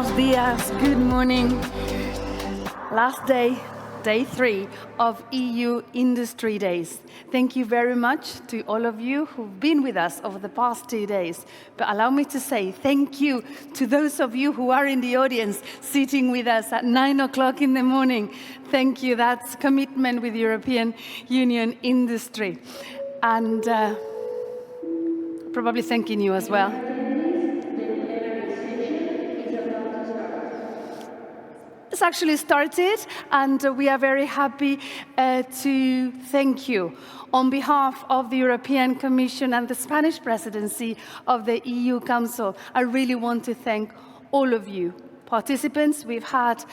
Buenos dias, good morning. Last day, day 3 of EU Industry Days. Thank you very much to all of you who've been with us over the past 2 days. But allow me to say thank you to those of you who are in the audience sitting with us at 9 o'clock in the morning. Thank you, that's commitment with European Union industry. And probably thanking you as well. It's actually started, and we are very happy to thank you on behalf of the European Commission and the Spanish presidency of the EU Council. I really want to thank all of you participants. We've had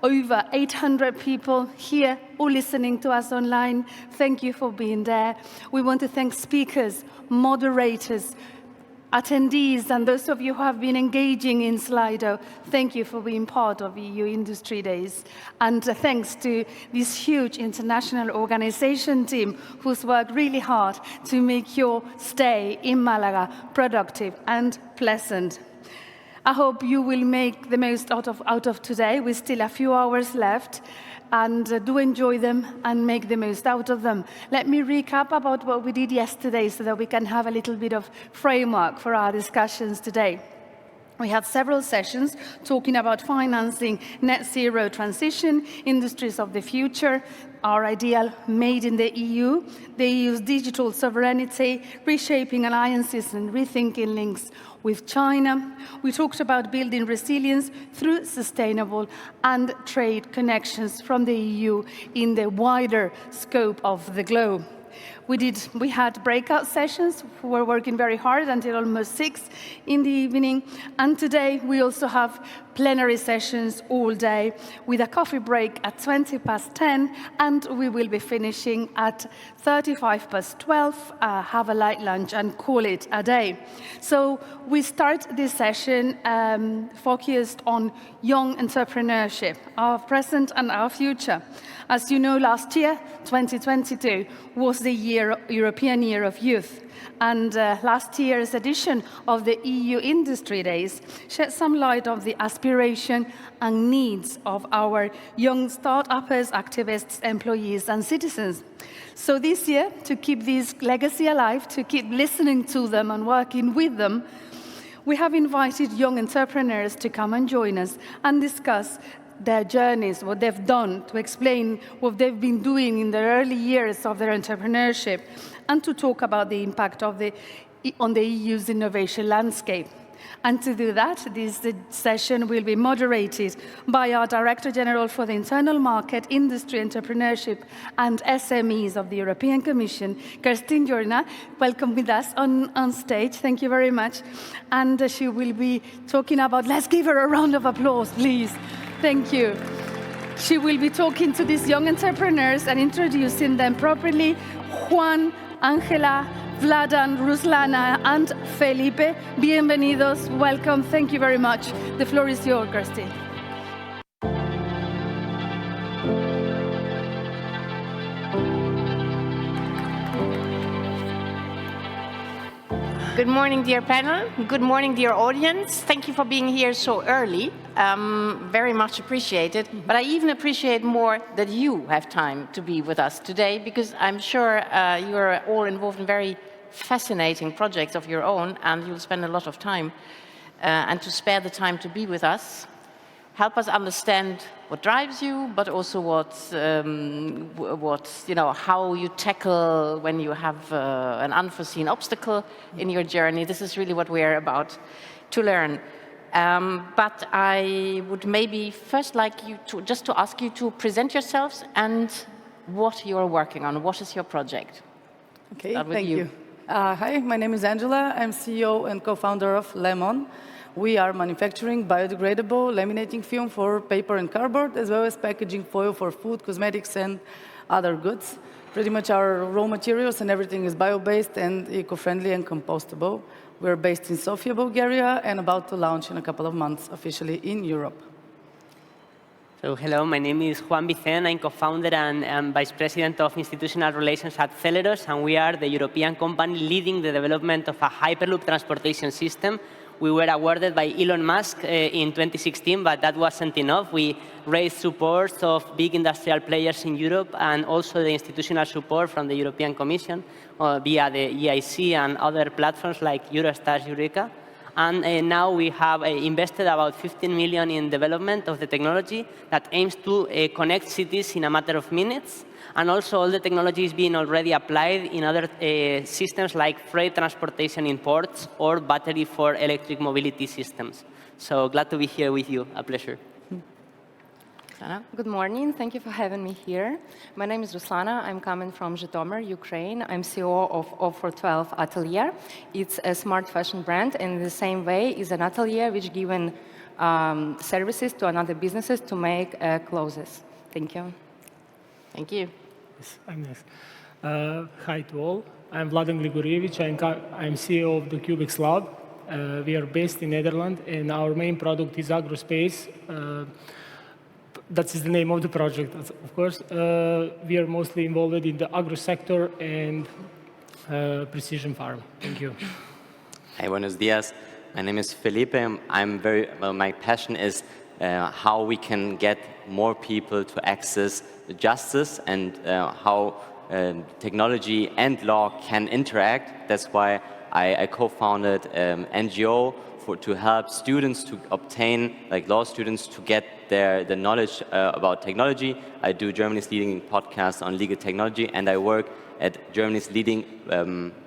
over 800 people here, all listening to us online. Thank you for being there. We want to thank speakers, moderators, attendees, and those of you who have been engaging in Slido. Thank you for being part of EU Industry Days. And thanks to this huge international organization team who's worked really hard to make your stay in Malaga productive and pleasant. I hope you will make the most out of today. We still have a few hours left, and do enjoy them and make the most out of them. Let me recap about what we did yesterday so that we can have a little bit of framework for our discussions today. We had several sessions talking about financing net zero transition, industries of the future, our ideal made in the EU's digital sovereignty, reshaping alliances and rethinking links with China. We talked about building resilience through sustainable and trade connections from the EU in the wider scope of the globe. We had breakout sessions. We were working very hard until almost 6 in the evening. And today we also have plenary sessions all day with a coffee break at 10:20, and we will be finishing at 12:35, have a light lunch and call it a day. So we start this session focused on young entrepreneurship, our present and our future. As you know, last year, 2022, was the European Year of Youth. And last year's edition of the EU Industry Days shed some light on the aspiration and needs of our young start-uppers, activists, employees, and citizens. So this year, to keep this legacy alive, to keep listening to them and working with them, we have invited young entrepreneurs to come and join us and discuss their journeys, what they've done, to explain what they've been doing in the early years of their entrepreneurship, and to talk about the impact on the EU's innovation landscape. And to do that, this session will be moderated by our Director General for the Internal Market, Industry, Entrepreneurship and SMEs of the European Commission, Kerstin Jorna. Welcome with us on stage. Thank you very much. And she will be talking about, let's give her a round of applause, please. Thank you. She will be talking to these young entrepreneurs and introducing them properly. Juan, Angela, Vladan, Ruslana, and Felipe. Bienvenidos. Welcome. Thank you very much. The floor is yours, Kirsty. Good morning, dear panel. Good morning, dear audience. Thank you for being here so early. Very much appreciated. But I even appreciate more that you have time to be with us today, because I'm sure you're all involved in very fascinating projects of your own, and you'll spend a lot of time. And to spare the time to be with us, help us understand what drives you, but also how you tackle when you have an unforeseen obstacle in your journey. This is really what we're about to learn. But I would maybe first like you to ask you to present yourselves and what you're working on. What is your project? Okay, thank you. Hi, my name is Angela. I'm CEO and co-founder of Lemon. We are manufacturing biodegradable laminating film for paper and cardboard, as well as packaging foil for food, cosmetics, and other goods. Pretty much our raw materials and everything is bio-based and eco-friendly and compostable. We're based in Sofia, Bulgaria, and about to launch in a couple of months officially in Europe. So hello, my name is Juan Vicen. I'm co-founder and vice president of institutional relations at Celeros, and we are the European company leading the development of a Hyperloop transportation system We were awarded by Elon Musk in 2016, but that wasn't enough. We raised support of big industrial players in Europe and also the institutional support from the European Commission via the EIC and other platforms like Eurostar's Eureka. And now we have invested about 15 million in development of the technology that aims to connect cities in a matter of minutes. And also all the technology is being already applied in other systems like freight transportation in ports or battery for electric mobility systems. So glad to be here with you. A pleasure. Good morning. Thank you for having me here. My name is Ruslana. I'm coming from Zhytomyr, Ukraine. I'm CEO of 412 Atelier. It's a smart fashion brand, and in the same way is an atelier which given services to another businesses to make clothes. Thank you. Thank you. Yes, I'm next. Hi to all. I'm Vladan Grigorievich. I'm CEO of the Cubics Lab. We are based in Netherlands, and our main product is AgroSpace. That is the name of the project, of course. We are mostly involved in the agro sector and precision farm. Thank you. Hi, buenos dias. My name is Felipe. My passion is how we can get more people to access justice and how technology and law can interact. That's why I co-founded an NGO to help students to obtain, like law students, to get the knowledge about technology. I do Germany's leading podcast on legal technology, and I work at Germany's leading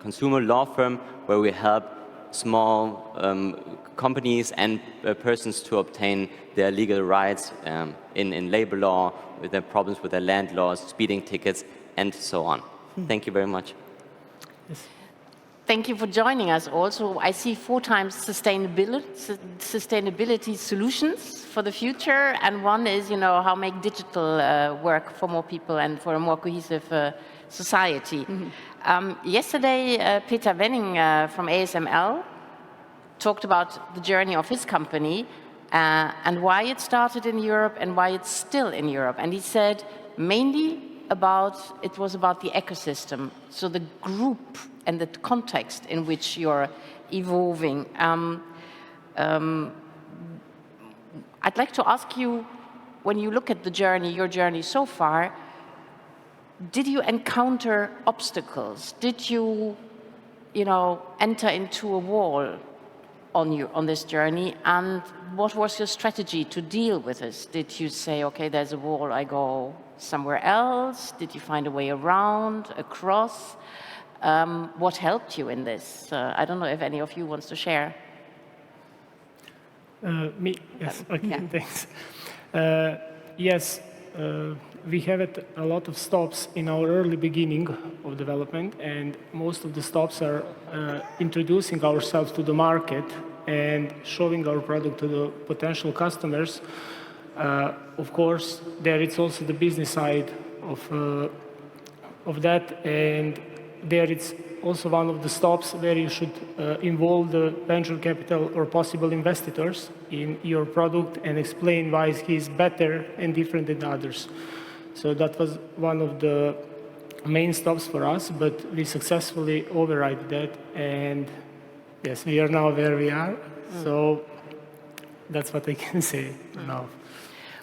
consumer law firm, where we help small companies and persons to obtain their legal rights in labor law, with their problems with their land laws, speeding tickets, and so on. Thank you very much. Yes. Thank you for joining us also. I see 4 times sustainability solutions for the future, and one is, how make digital work for more people and for a more cohesive society. Yesterday, Peter Wenning from ASML talked about the journey of his company and why it started in Europe and why it's still in Europe. And he said mainly it was about the ecosystem, so the group and the context in which you're evolving. I'd like to ask you, when you look at the journey, your journey so far, did you encounter obstacles? Did you, enter into a wall on this journey? And what was your strategy to deal with this? Did you say, okay, there's a wall, I go somewhere else? Did you find a way around, across? What helped you in this? I don't know if any of you wants to share. Me? Yes. Okay, Yeah. thanks. Yes, we had a lot of stops in our early beginning of development, and most of the stops are introducing ourselves to the market and showing our product to the potential customers. Of course, there is also the business side of that, and there it's also one of the stops where you should involve the venture capital or possible investors in your product and explain why he is better and different than others. So that was one of the main stops for us, but we successfully override that, and yes, we are now where we are. So that's what I can say now.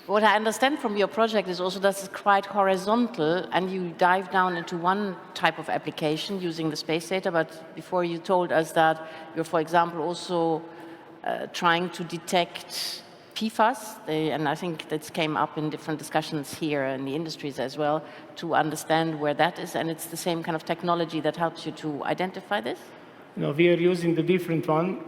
What I understand from your project is also that it's quite horizontal, and you dive down into one type of application using the space data, but before you told us that you're, for example, also trying to detect PFAS, and I think that came up in different discussions here in the industries as well, to understand where that is, and it's the same kind of technology that helps you to identify this? No, we are using the different one.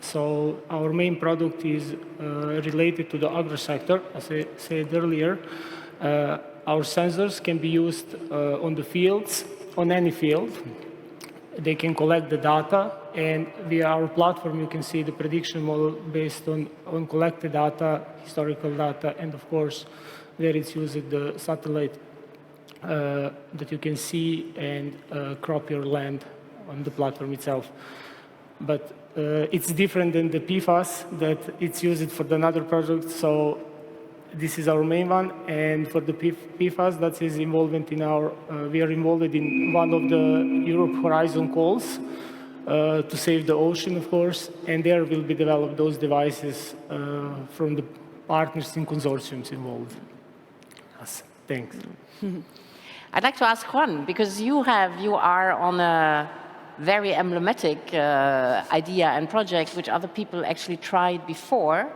So our main product is related to the agro sector, as I said earlier. Our sensors can be used on the fields, on any field. They can collect the data, and via our platform you can see the prediction model based on collected data, historical data, and of course there it's using the satellite that you can see and crop your land on the platform itself. But it's different than the PFAS that it's used for another project. So this is our main one, and for the PFAS, that is involved in we are involved in one of the Europe Horizon calls to save the ocean, of course, and there will be developed those devices from the partners and consortiums involved. Yes, thanks. I'd like to ask Juan, because you are on a very emblematic idea and project which other people actually tried before.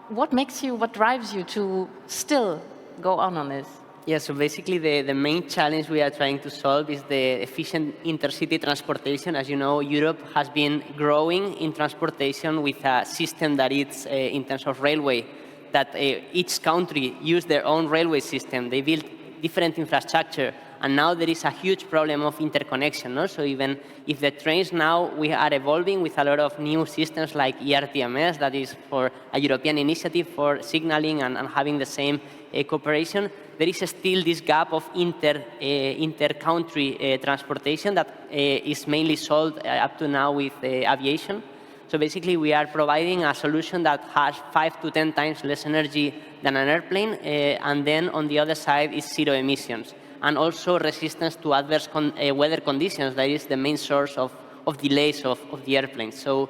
What drives you to still go on this? Yeah, so basically the main challenge we are trying to solve is the efficient intercity transportation. As you know, Europe has been growing in transportation with a system that it's, in terms of railway, that each country use their own railway system. They build different infrastructure, and now there is a huge problem of interconnection. No? So even if the trains now, we are evolving with a lot of new systems like ERTMS, that is for a European initiative for signaling and having the same cooperation, there is still this gap of inter-country transportation that is mainly solved up to now with aviation. So basically, we are providing a solution that has 5 to 10 times less energy than an airplane, and then on the other side is zero emissions, and also resistance to adverse weather conditions. That is the main source of delays of the airplanes. So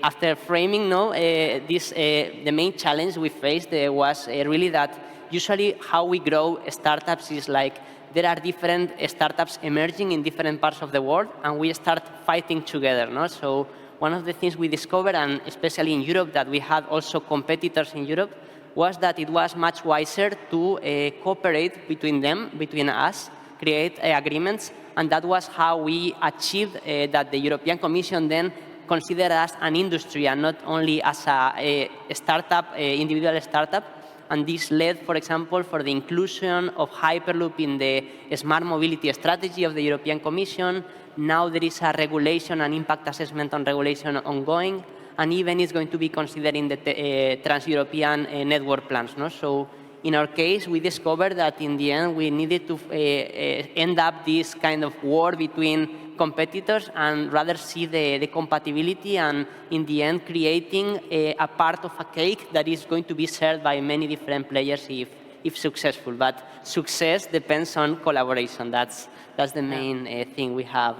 after framing the main challenge we faced was really that usually how we grow startups is like there are different startups emerging in different parts of the world, and we start fighting together. No? So one of the things we discovered, and especially in Europe, that we had also competitors in Europe, was that it was much wiser to cooperate between us, create agreements, and that was how we achieved that the European Commission then considered us an industry and not only as a startup, individual startup. And this led, for example, for the inclusion of Hyperloop in the smart mobility strategy of the European Commission. Now there is a regulation, an impact assessment on regulation ongoing, and even is going to be considered in the trans-European network plans. No? So in our case, we discovered that in the end, we needed to end up this kind of war between competitors and rather see the compatibility, and in the end, creating a part of a cake that is going to be shared by many different players if successful. But success depends on collaboration. That's the main thing we have.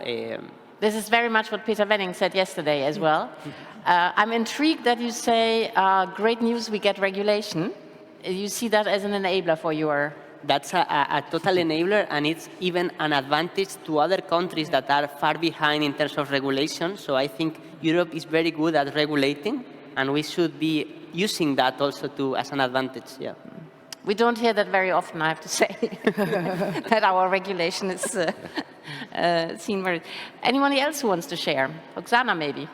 This is very much what Peter Wenning said yesterday as well. I'm intrigued that you say, great news, we get regulation. You see that as an enabler for your... That's a total enabler, and it's even an advantage to other countries that are far behind in terms of regulation. So I think Europe is very good at regulating, and we should be using that also as an advantage. Yeah. We don't hear that very often, I have to say, that our regulation is seen very... Anyone else who wants to share? Oksana, maybe?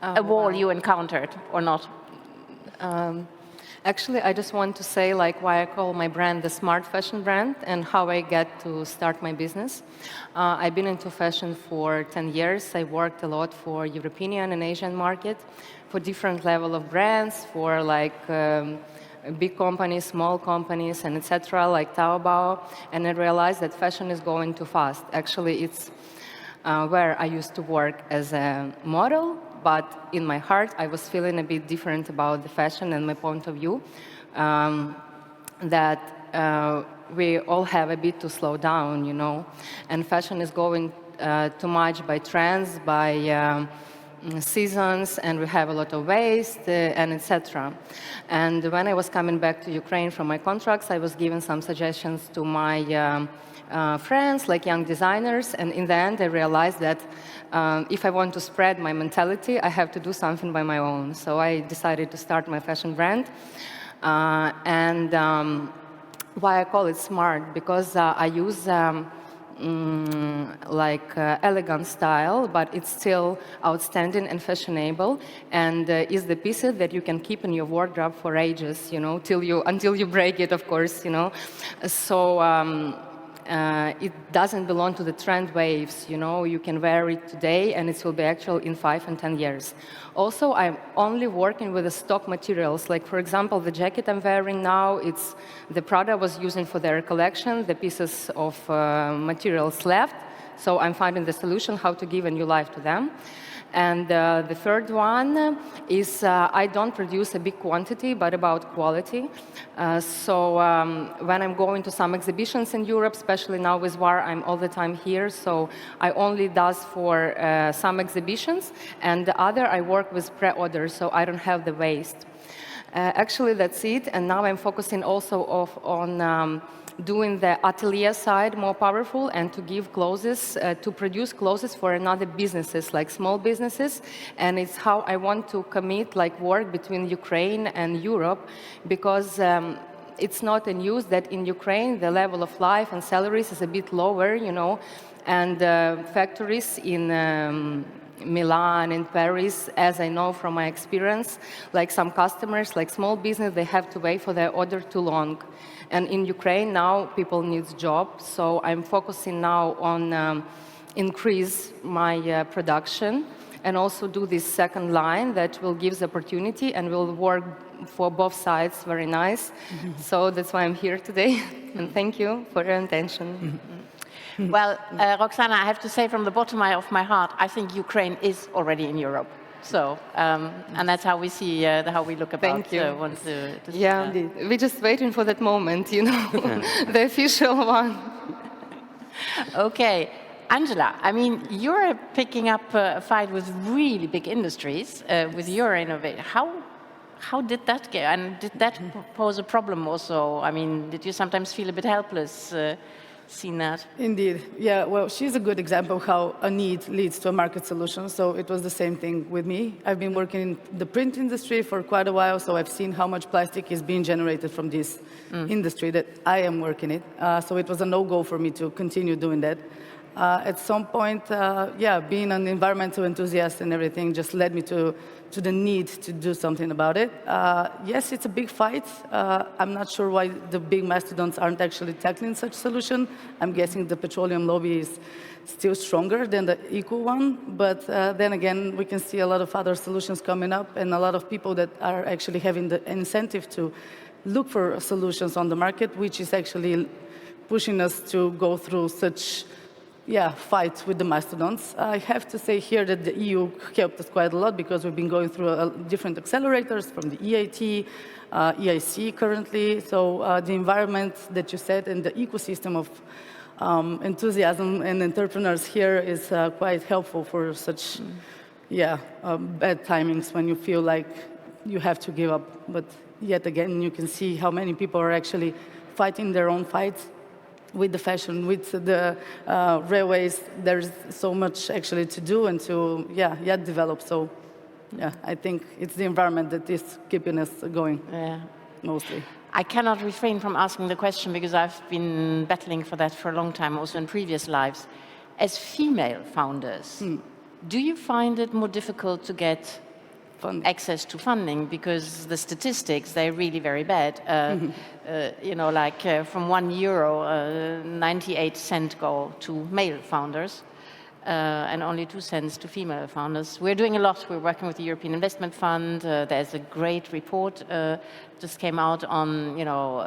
A wall you encountered, or not? Actually, I just want to say why I call my brand the smart fashion brand and how I get to start my business. I've been into fashion for 10 years. I worked a lot for European and Asian market, for different level of brands, for big companies, small companies, and etc., like Taobao. And I realized that fashion is going too fast. Actually, it's where I used to work as a model, but in my heart, I was feeling a bit different about the fashion and my point of view, that we all have a bit to slow down, you know, and fashion is going too much by trends, by seasons, and we have a lot of waste, and etc. And when I was coming back to Ukraine from my contracts, I was given some suggestions to my friends, like young designers, and in the end I realized that if I want to spread my mentality, I have to do something by my own. So I decided to start my fashion brand. Why I call it smart? Because I use elegant style, but it's still outstanding and fashionable, and is the pieces that you can keep in your wardrobe for ages, you know, until you break it, of course, you know. So it doesn't belong to the trend waves, you know. You can wear it today, and it will be actual in 5 and 10 years. Also, I'm only working with the stock materials. Like, for example, the jacket I'm wearing now, it's the Prada was using for their collection, the pieces of materials left. So I'm finding the solution how to give a new life to them. And the third one is I don't produce a big quantity, but about quality. So when I'm going to some exhibitions in Europe, especially now with war, I'm all the time here. So I only does for some exhibitions, and the other I work with pre-orders, so I don't have the waste. Actually, that's it. And now I'm focusing also on doing the atelier side more powerful and to give clothes, to produce clothes for another businesses, like small businesses. And it's how I want to commit like work between Ukraine and Europe, because it's not a news that in Ukraine the level of life and salaries is a bit lower, you know, and factories in Milan and Paris, as I know from my experience, like some customers, like small business, they have to wait for their order too long. And in Ukraine now, people need jobs, so I'm focusing now on increase my production and also do this second line that will give the opportunity and will work for both sides very nice. So that's why I'm here today, and thank you for your attention. Well, Roxana, I have to say from the bottom of my heart, I think Ukraine is already in Europe. So, and that's how we see, how we look about. Thank you. Want to Yeah, indeed. We're just waiting for that moment, you know, the official one. Okay, Angela, I mean, you're picking up a fight with really big industries with your innovation. How did that go? And did that pose a problem also? I mean, did you sometimes feel a bit helpless? Seen that? Indeed. Yeah, well, she's a good example of how a need leads to a market solution. So it was the same thing with me. I've been working in the print industry for quite a while, so I've seen how much plastic is being generated from this industry that I am working in. So it was a no-go for me to continue doing that. At some point, yeah, being an environmental enthusiast and everything just led me to the need to do something about it. Yes, it's a big fight. I'm not sure why the big mastodons aren't actually tackling such solution. I'm guessing the petroleum lobby is still stronger than the equal one. But then again, we can see a lot of other solutions coming up and a lot of people that are actually having the incentive to look for solutions on the market, which is actually pushing us to go through such fight with the mastodons. I have to say here that the EU helped us quite a lot because we've been going through different accelerators from the EIT, EIC currently. So the environment that you said and the ecosystem of enthusiasm and entrepreneurs here is quite helpful for such bad timings when you feel like you have to give up. But yet again, you can see how many people are actually fighting their own fights. With the fashion, with the railways, there's so much actually to do and to yet develop. So, I think it's the environment that is keeping us going, mostly. I cannot refrain from asking the question because I've been battling for that for a long time, also in previous lives. As female founders, do you find it more difficult to get access to funding, because the statistics, they're really very bad. You know, like from €1, 98 cents go to male founders and only 2 cents to female founders. We're doing a lot. We're working with the European Investment Fund. There's a great report just came out on, you know,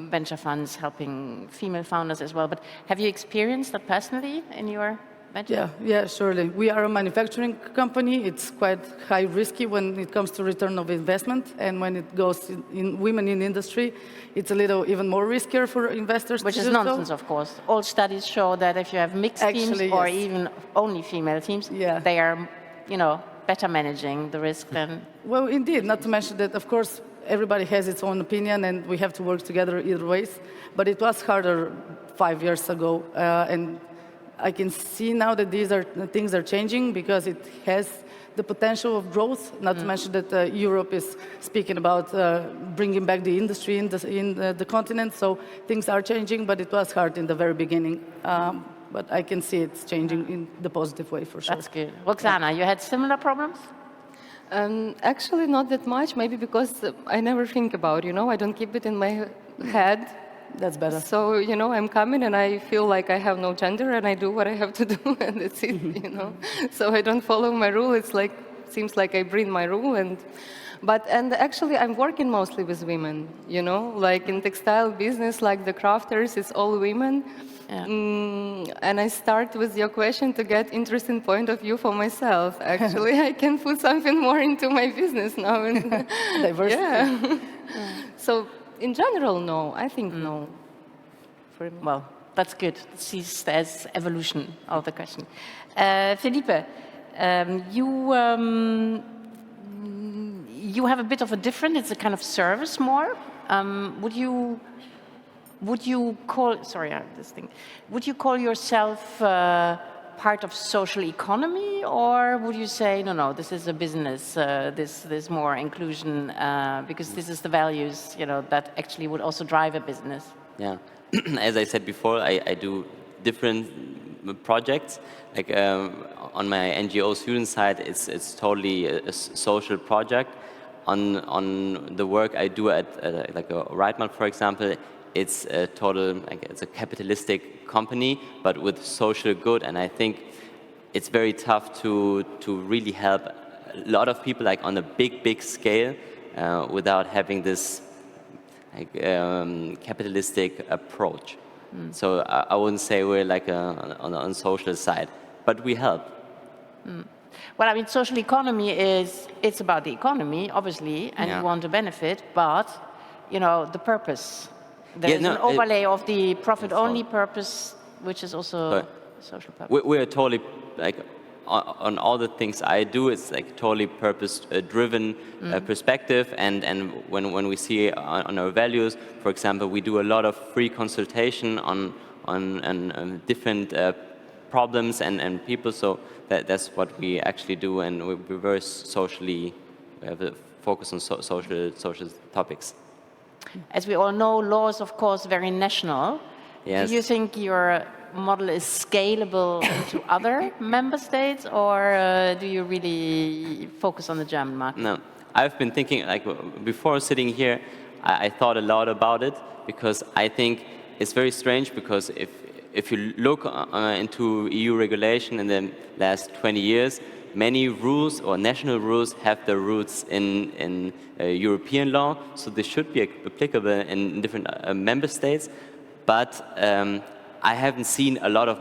venture funds helping female founders as well. But have you experienced that personally in your venture? Yeah, surely. We are a manufacturing company. It's quite high risky when it comes to return of investment, and when it goes in women in industry, it's a little even more riskier for investors. Which is nonsense, of course. All studies show that if you have mixed teams or even only female teams, they are, you know, better managing the risk than. Well, indeed. Not to mention that, of course, everybody has its own opinion, and we have to work together either ways. But it was harder 5 years ago, and I can see now that things are changing because it has the potential of growth, not to mention that Europe is speaking about bringing back the industry in the continent, so things are changing, but it was hard in the very beginning. But I can see it's changing in the positive way, for sure. That's good. Roxana, you had similar problems? Actually, not that much, maybe because I never think about, you know, I don't keep it in my head. That's better. So, you know, I'm coming and I feel like I have no gender and I do what I have to do and that's it, you know. So I don't follow my rule. It's like, seems like I bring my rule. And actually, I'm working mostly with women, you know, like in textile business, like the crafters, it's all women. Yeah. And I start with your question to get interesting point of view for myself. Actually, I can put something more into my business now. Diversity. Yeah. So in general, no. I think no. For me. Well, that's good. Sees as evolution of the question. Felipe, you have a bit of a different. It's a kind of service more. Would you call? Sorry, I have this thing. Would you call yourself part of social economy, or would you say no? This is a business. This more inclusion because this is the values that actually would also drive a business. Yeah. As I said before, I do different projects. Like on my NGO student side, it's totally a social project. On the work I do at like a Reitmann, for example, it's a total it's a capitalistic company, but with social good. And I think it's very tough to really help a lot of people like on a big scale without having this capitalistic approach. So I wouldn't say we're like on social side, but we help. Well, I mean, social economy it's about the economy, obviously, and you want to benefit, but the purpose. There's an overlay of the profit-only purpose, which is also social purpose. We're totally like on all the things I do, it's like totally purpose-driven perspective. And when we see on our values, for example, we do a lot of free consultation on different problems and people. So that's what we actually do, and we're very socially. We have a focus on social topics. As we all know, law is of course very national. Yes. Do you think your model is scalable to other member states, or do you really focus on the German market? No, I've been thinking, like before sitting here, I thought a lot about it, because I think it's very strange, because if you look into EU regulation in the last 20 years, many rules or national rules have their roots in European law, so they should be applicable in different member states. But I haven't seen a lot of,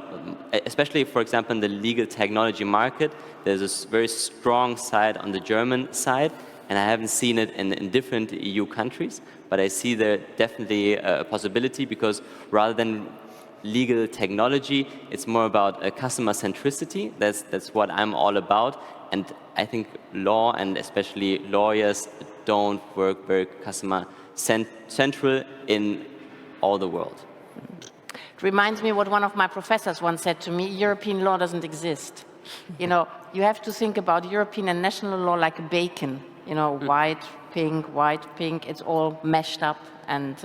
especially, for example, in the legal technology market, there's a very strong side on the German side, and I haven't seen it in different EU countries, but I see there definitely a possibility, because rather than legal technology, it's more about customer centricity. That's what I'm all about, and I think law, and especially lawyers, don't work very customer central in all the world. It reminds me what one of my professors once said to me: European law doesn't exist. You have to think about European and national law like a bacon. White, pink, it's all meshed up. And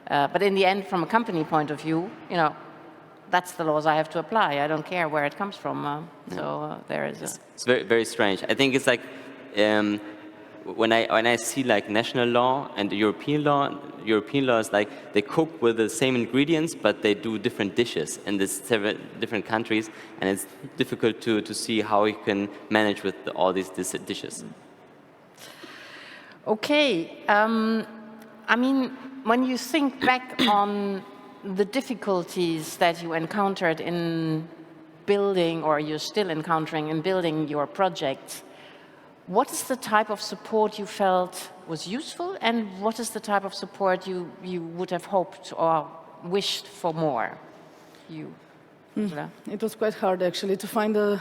but in the end, from a company point of view, that's the laws I have to apply. I don't care where it comes from. So there is. It's very, very strange. I think it's like when I see like national law and the European law is like they cook with the same ingredients, but they do different dishes in these different countries, and it's difficult to see how you can manage with all these dishes. Okay. I mean, when you think back on the difficulties that you encountered in building, or you're still encountering in building your project, what is the type of support you felt was useful, and what is the type of support you would have hoped or wished for more? It was quite hard, actually, to find a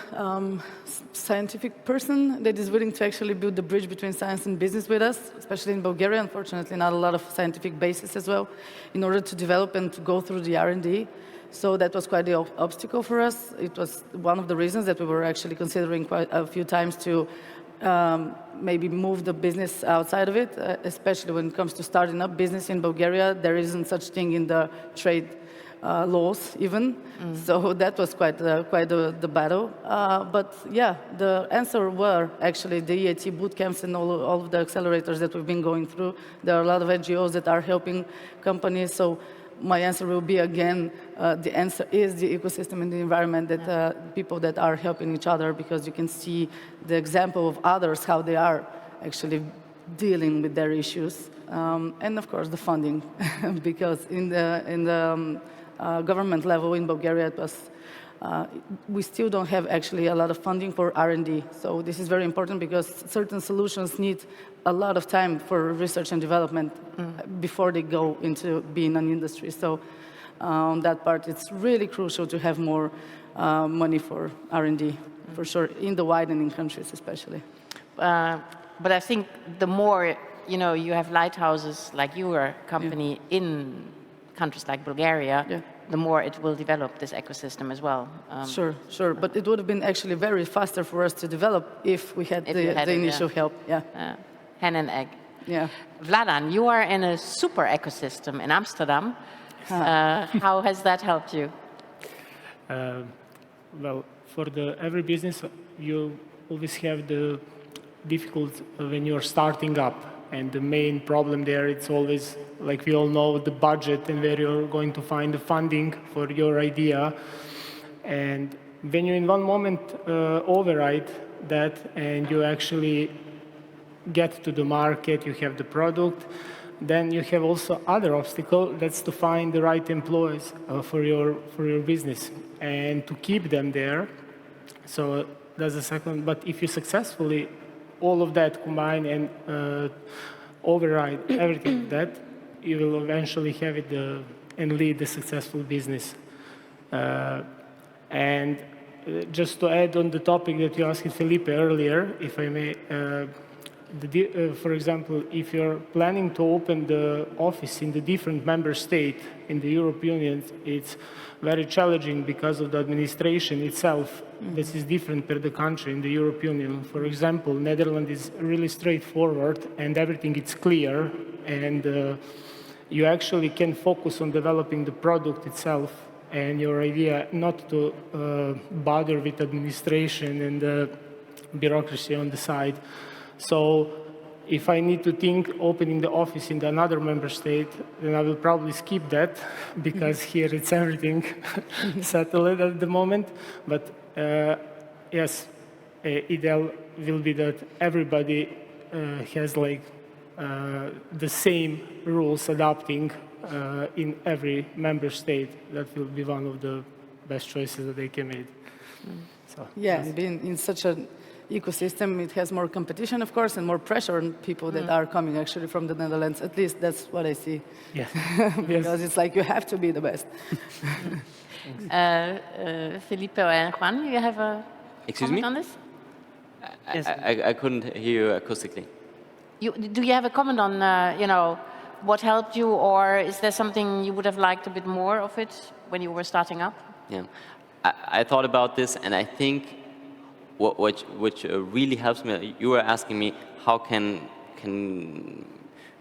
scientific person that is willing to actually build the bridge between science and business with us, especially in Bulgaria. Unfortunately, not a lot of scientific basis as well, in order to develop and to go through the R&D. So that was quite the obstacle for us. It was one of the reasons that we were actually considering quite a few times to maybe move the business outside of it, especially when it comes to starting up business in Bulgaria. There isn't such thing in the trade laws even. So that was quite the battle. But yeah, the answer were actually the EIT boot camps and all of the accelerators that we've been going through. There are a lot of NGOs that are helping companies. So my answer will be, again, the answer is the ecosystem and the environment, that people that are helping each other, because you can see the example of others, how they are actually dealing with their issues. And of course, the funding, because in the government level in Bulgaria, it was, we still don't have actually a lot of funding for R&D. So this is very important because certain solutions need a lot of time for research and development before they go into being an industry. So on that part, it's really crucial to have more money for R&D, for sure, in the widening countries especially. But I think the more you have lighthouses like your company in countries like Bulgaria, the more it will develop this ecosystem as well. Sure. But it would have been actually very faster for us to develop if we had the initial help. Hen and egg. Yeah. Vladan, you are in a super ecosystem in Amsterdam. How has that helped you? Well, for every business, you always have the difficulty when you're starting up. And the main problem there, it's always, like we all know, the budget and where you're going to find the funding for your idea. And when you in one moment override that and you actually get to the market, you have the product, then you have also other obstacle, that's to find the right employees for your business and to keep them there. So that's the second. But if you successfully all of that combine and override everything that, you will eventually have it and lead a successful business. And just to add on the topic that you asked Felipe earlier, if I may, for example, if you're planning to open the office in the different member state in the European Union, it's very challenging because of the administration itself. This is different per the country in the European Union. For example, Netherlands is really straightforward and everything is clear, and you actually can focus on developing the product itself and your idea, not to bother with administration and the bureaucracy on the side. So if I need to think opening the office in another member state, then I will probably skip that because here it's everything settled at the moment. But yes, ideal will be that everybody has like the same rules adopting in every member state. That will be one of the best choices that they can make. So, yeah, and being in such an ecosystem, it has more competition, of course, and more pressure on people that are coming actually from the Netherlands. At least that's what I see. Yeah. Because it's like you have to be the best. Felipe and Juan, you have a comment on this? I couldn't hear you acoustically. Do you have a comment on, what helped you, or is there something you would have liked a bit more of it when you were starting up? Yeah, I thought about this, and I think which really helps me. You were asking me how can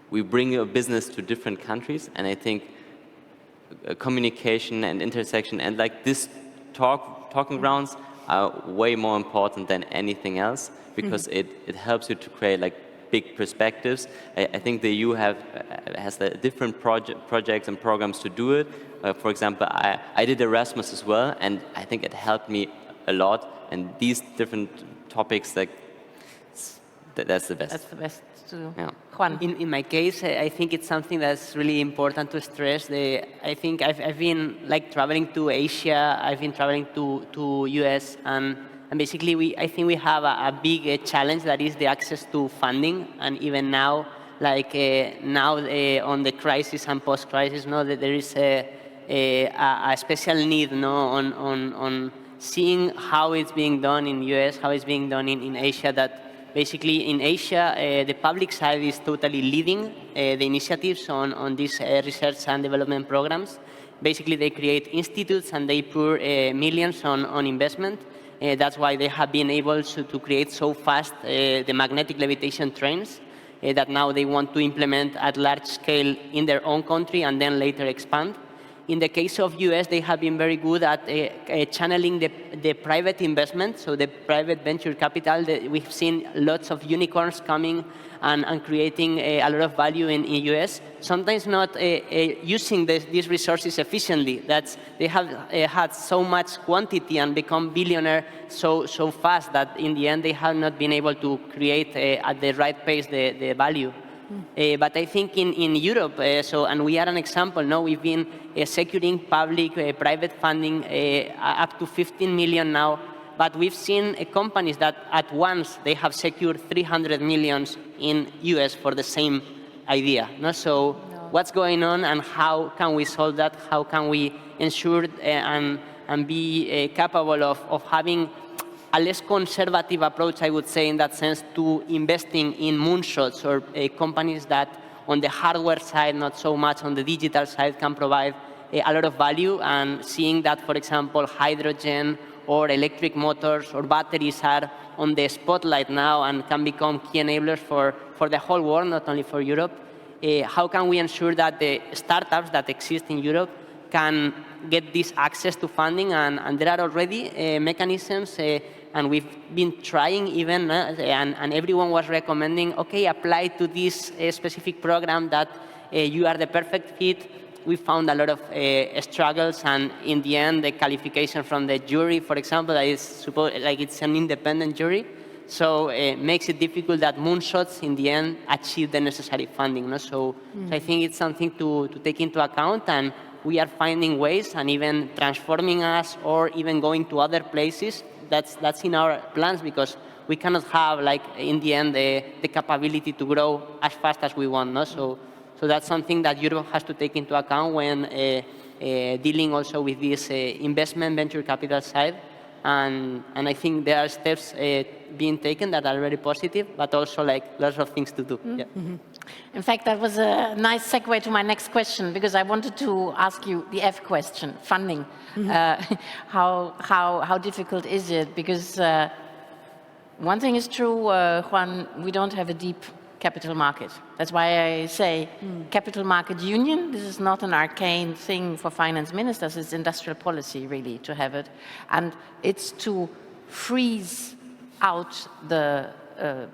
we bring a business to different countries, and I think communication and intersection and like this talking grounds are way more important than anything else, because it helps you to create like big perspectives. I think the EU has the different projects and programs to do it. For example, I did Erasmus as well, and I think it helped me a lot. And these different topics, like that's the best. That's the best to do. Yeah. Juan. In my case, I think it's something that's really important to stress. I think I've been like traveling to Asia. I've been traveling to US, and basically I think we have a big challenge, that is the access to funding. And even now, like now on the crisis and post-crisis, that there is a special need, on seeing how it's being done in US, how it's being done in Asia. That basically in Asia, the public side is totally leading the initiatives on these research and development programs. Basically, they create institutes and they pour millions on investment. That's why they have been able to create so fast the magnetic levitation trains that now they want to implement at large scale in their own country and then later expand. In the case of US, they have been very good at channeling the private investment, so the private venture capital. We've seen lots of unicorns coming and creating a lot of value in US. Sometimes not using these resources efficiently. They have had so much quantity and become billionaire so fast that in the end they have not been able to create at the right pace the value. But I think in Europe, and we are an example, no, we've been securing public, private funding up to 15 million now, but we've seen companies that at once they have secured 300 millions in US for the same idea. No? So what's going on and how can we solve that? How can we ensure and be capable of having a less conservative approach, I would say, in that sense, to investing in moonshots or companies that on the hardware side, not so much on the digital side, can provide a lot of value, and seeing that, for example, hydrogen or electric motors or batteries are on the spotlight now and can become key enablers for the whole world, not only for Europe. How can we ensure that the startups that exist in Europe can get this access to funding? And there are already mechanisms, and we've been trying even, and everyone was recommending, okay, apply to this specific program that you are the perfect fit. We found a lot of struggles, and in the end, the qualification from the jury, for example, is like it's an independent jury, so it makes it difficult that moonshots in the end achieve the necessary funding. No? So I think it's something to take into account, and we are finding ways and even transforming us or even going to other places. That's in our plans, because we cannot have, like, in the end, the capability to grow as fast as we want. No? So that's something that Europe has to take into account when dealing also with this investment venture capital side. And I think there are steps being taken that are very positive, but also like lots of things to do. Yeah. In fact, that was a nice segue to my next question, because I wanted to ask you the F question, funding. How difficult is it? Because one thing is true, Juan, we don't have a deep capital market. That's why I say capital market union. This is not an arcane thing for finance ministers. It's industrial policy, really, to have it. And it's to freeze out the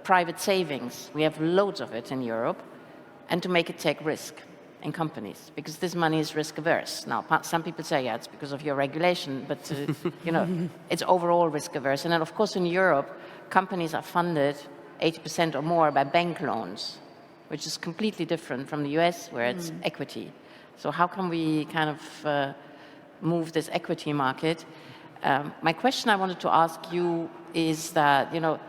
private savings. We have loads of it in Europe, and to make it take risk in companies, because this money is risk averse. Now, some people say, yeah, it's because of your regulation, but you know, it's overall risk averse. And then, of course, in Europe, companies are funded 80% or more by bank loans, which is completely different from the US, where it's equity. So how can we kind of move this equity market? My question I wanted to ask you is that, you know,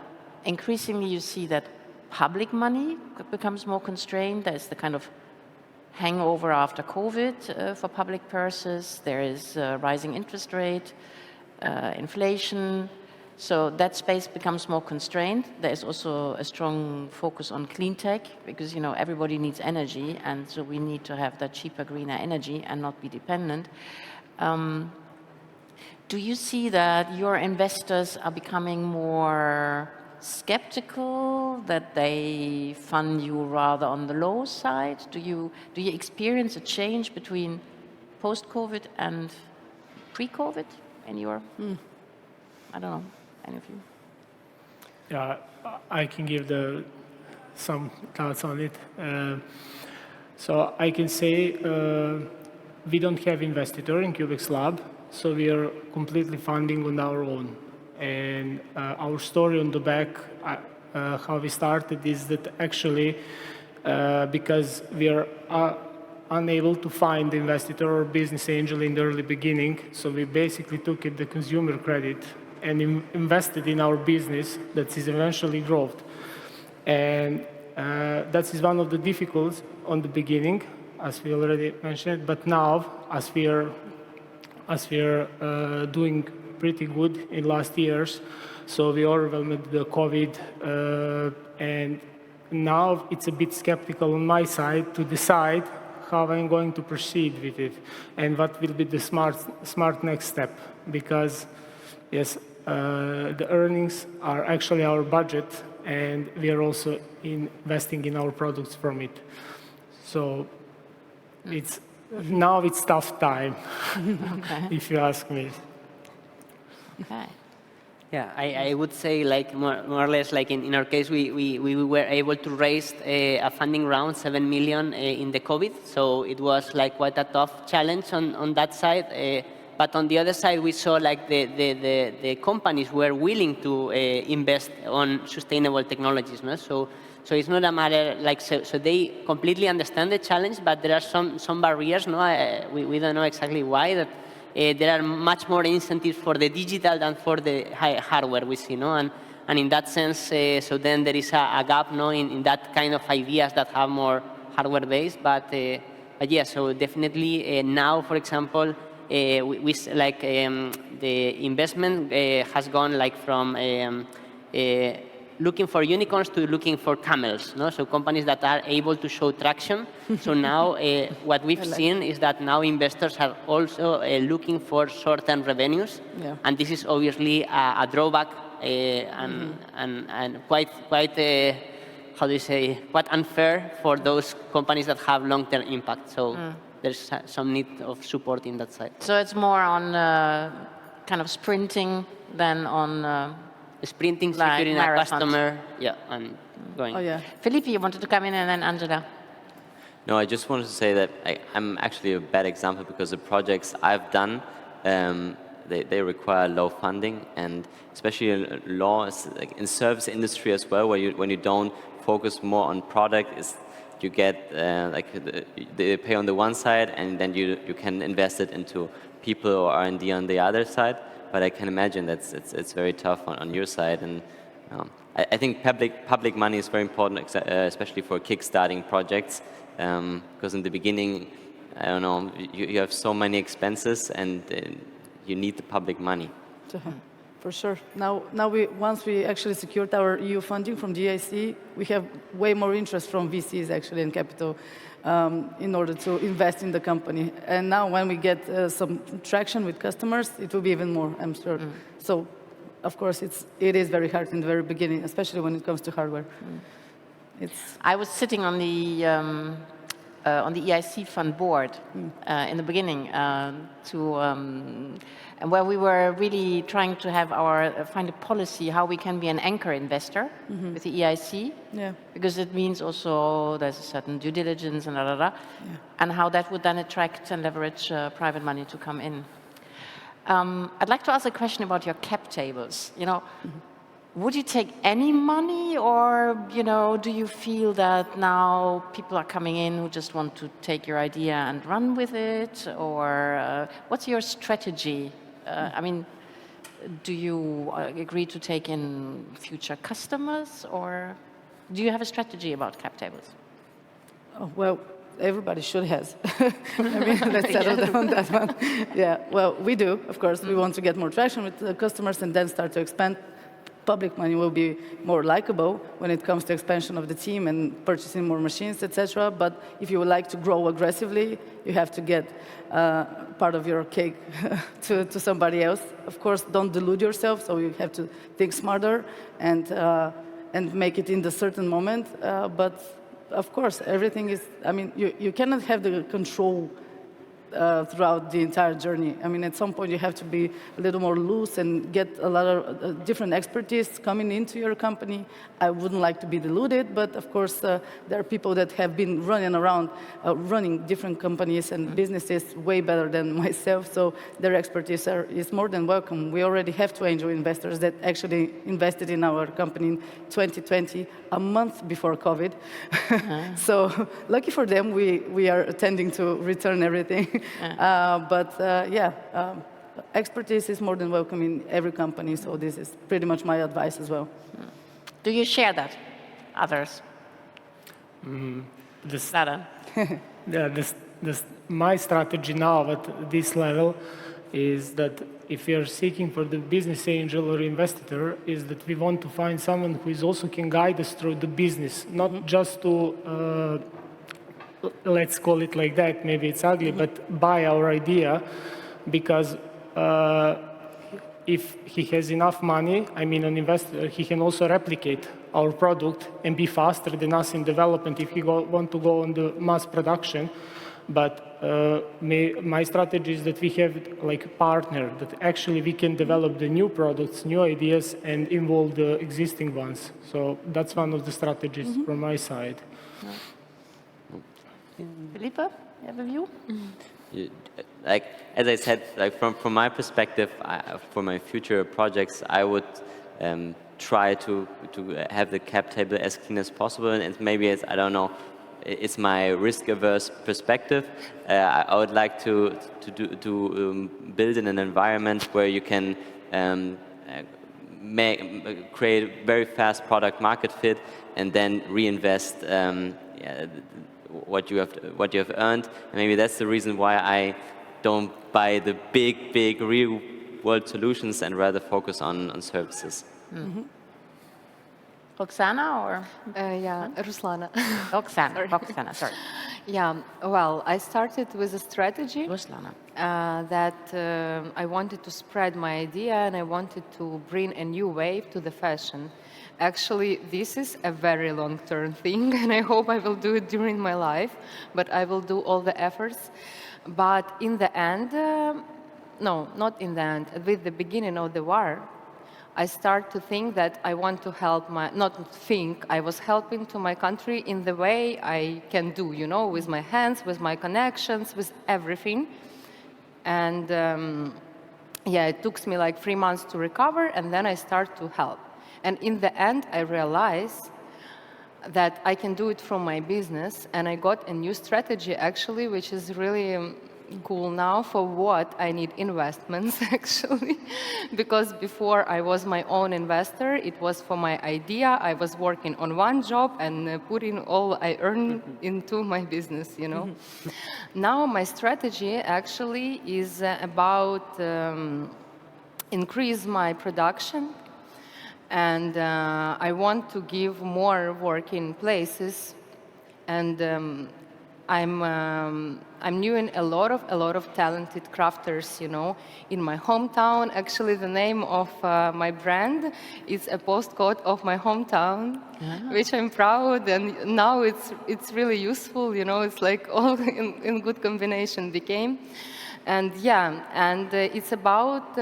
increasingly you see that public money becomes more constrained. There's the kind of hangover after COVID for public purses. There is rising interest rate, inflation. So that space becomes more constrained. There is also a strong focus on clean tech, because, you know, everybody needs energy, and so we need to have that cheaper, greener energy and not be dependent. Do you see that your investors are becoming more skeptical, that they fund you rather on the low side? Do you experience a change between post-COVID and pre-COVID in your, I don't know, any of you? Yeah, I can give some thoughts on it. So I can say we don't have investor in Cubex Lab, so we are completely funding on our own. And our story on the back, how we started, is that actually because we are unable to find investor or business angel in the early beginning, so we basically took the consumer credit and invested in our business that is eventually growth. And that is one of the difficulties on the beginning, as we already mentioned. But now, as we are doing pretty good in last years, so we overwhelmed the COVID, and now it's a bit skeptical on my side to decide how I'm going to proceed with it and what will be the smart next step. Because yes, the earnings are actually our budget, and we are also investing in our products from it. So it's Now it's tough time, Okay. if you ask me. Okay. Yeah, I would say like more or less like in our case, we were able to raise a funding round, 7 million in the COVID. So it was like quite a tough challenge on that side. But on the other side, we saw like the companies were willing to invest on sustainable technologies. No? So it's not a matter like, so they completely understand the challenge, but there are some barriers. No? We don't know exactly why that. There are much more incentives for the digital than for the hardware we see, no? And in that sense, so then there is a gap, no, in that kind of ideas that have more hardware-based. But yeah, so definitely now, for example, we like the investment has gone like from looking for unicorns to looking for camels, no? So companies that are able to show traction. So now what we've seen is that now investors are also looking for short-term revenues. Yeah. And this is obviously a drawback and quite how do you say, quite unfair for those companies that have long-term impact. So there's some need of support in that side. So it's more on kind of sprinting than on sprinting, like securing a marathons. customer, yeah, and going. Oh, yeah. Felipe, you wanted to come in, and then Angela. No, I just wanted to say that I'm actually a bad example because the projects I've done, they require low funding, and especially in law, like in service industry as well, where when you don't focus more on product, you get like they pay on the one side, and then you can invest it into people or R&D on the other side. But I can imagine that it's very tough on your side, and I think public money is very important, especially for kickstarting projects, because in the beginning, I don't know, you have so many expenses, and you need the public money. For sure. Now once we actually secured our EU funding from the EIC, we have way more interest from VCs actually in capital in order to invest in the company. And now when we get some traction with customers, it will be even more, I'm sure. So, of course, it is very hard in the very beginning, especially when it comes to hardware. I was sitting on the EIC fund board in the beginning and where we were really trying to have find a policy how we can be an anchor investor with the EIC, because it means also there's a certain due diligence and and how that would then attract and leverage private money to come in. I'd like to ask a question about your cap tables. You know, would you take any money, or do you feel that now people are coming in who just want to take your idea and run with it, or what's your strategy? I mean, do you agree to take in future customers, or do you have a strategy about cap tables? Oh, well, everybody should have. I mean, let's settle down on that one. Yeah, well, we do, of course. We want to get more traction with the customers and then start to expand. Public money will be more likable when it comes to expansion of the team and purchasing more machines, etc. But if you would like to grow aggressively, you have to get part of your cake to somebody else. Of course, don't delude yourself, so you have to think smarter and make it in the certain moment. But of course, everything is, I mean, you cannot have the control throughout the entire journey. I mean, at some point you have to be a little more loose and get a lot of different expertise coming into your company. I wouldn't like to be deluded, but of course there are people that have been running around, running different companies and businesses way better than myself, so their expertise is more than welcome. We already have 2 angel investors that actually invested in our company in 2020, a month before COVID. So lucky for them, we are attending to return everything. Expertise is more than welcome in every company, so this is pretty much my advice as well. Do you share that, others? My strategy now at this level is that if we are seeking for the business angel or investor, is that we want to find someone who is also can guide us through the business, not just to let's call it like that, maybe it's ugly, but buy our idea, because if he has enough money, I mean an investor, he can also replicate our product and be faster than us in development if he want to go on the mass production. But my strategy is that we have like a partner that actually we can develop the new products, new ideas, and involve the existing ones. So that's one of the strategies from my side. Felipe, you have a view? Like, as I said, like from my perspective, for my future projects, I would try to have the cap table as clean as possible, and maybe as, I don't know, it's my risk-averse perspective. I would like to build in an environment where you can create very fast product market fit and then reinvest what you have earned. And maybe that's the reason why I don't buy the big real-world solutions and rather focus on services. Roxana or? Yeah, Ruslana. Roxana, sorry. Yeah, well, I started with a strategy Ruslana. that I wanted to spread my idea and I wanted to bring a new wave to the fashion. Actually, this is a very long-term thing, and I hope I will do it during my life, but I will do all the efforts. But in the end, no, not in the end, with the beginning of the war, I start to think that I want to help I was helping to my country in the way I can do, you know, with my hands, with my connections, with everything. And yeah, it took me like 3 months to recover, and then I start to help. And in the end, I realized that I can do it from my business, and I got a new strategy, actually, which is really cool now for what I need investments, actually. Because before I was my own investor, it was for my idea. I was working on one job and putting all I earn into my business, you know. Now my strategy actually is about increase my production, and I want to give more working places, and I'm knowing a lot of talented crafters, you know, in my hometown. Actually, the name of my brand is a postcode of my hometown, which I'm proud. And now it's really useful, you know. It's like all in good combination became. And yeah, and it's about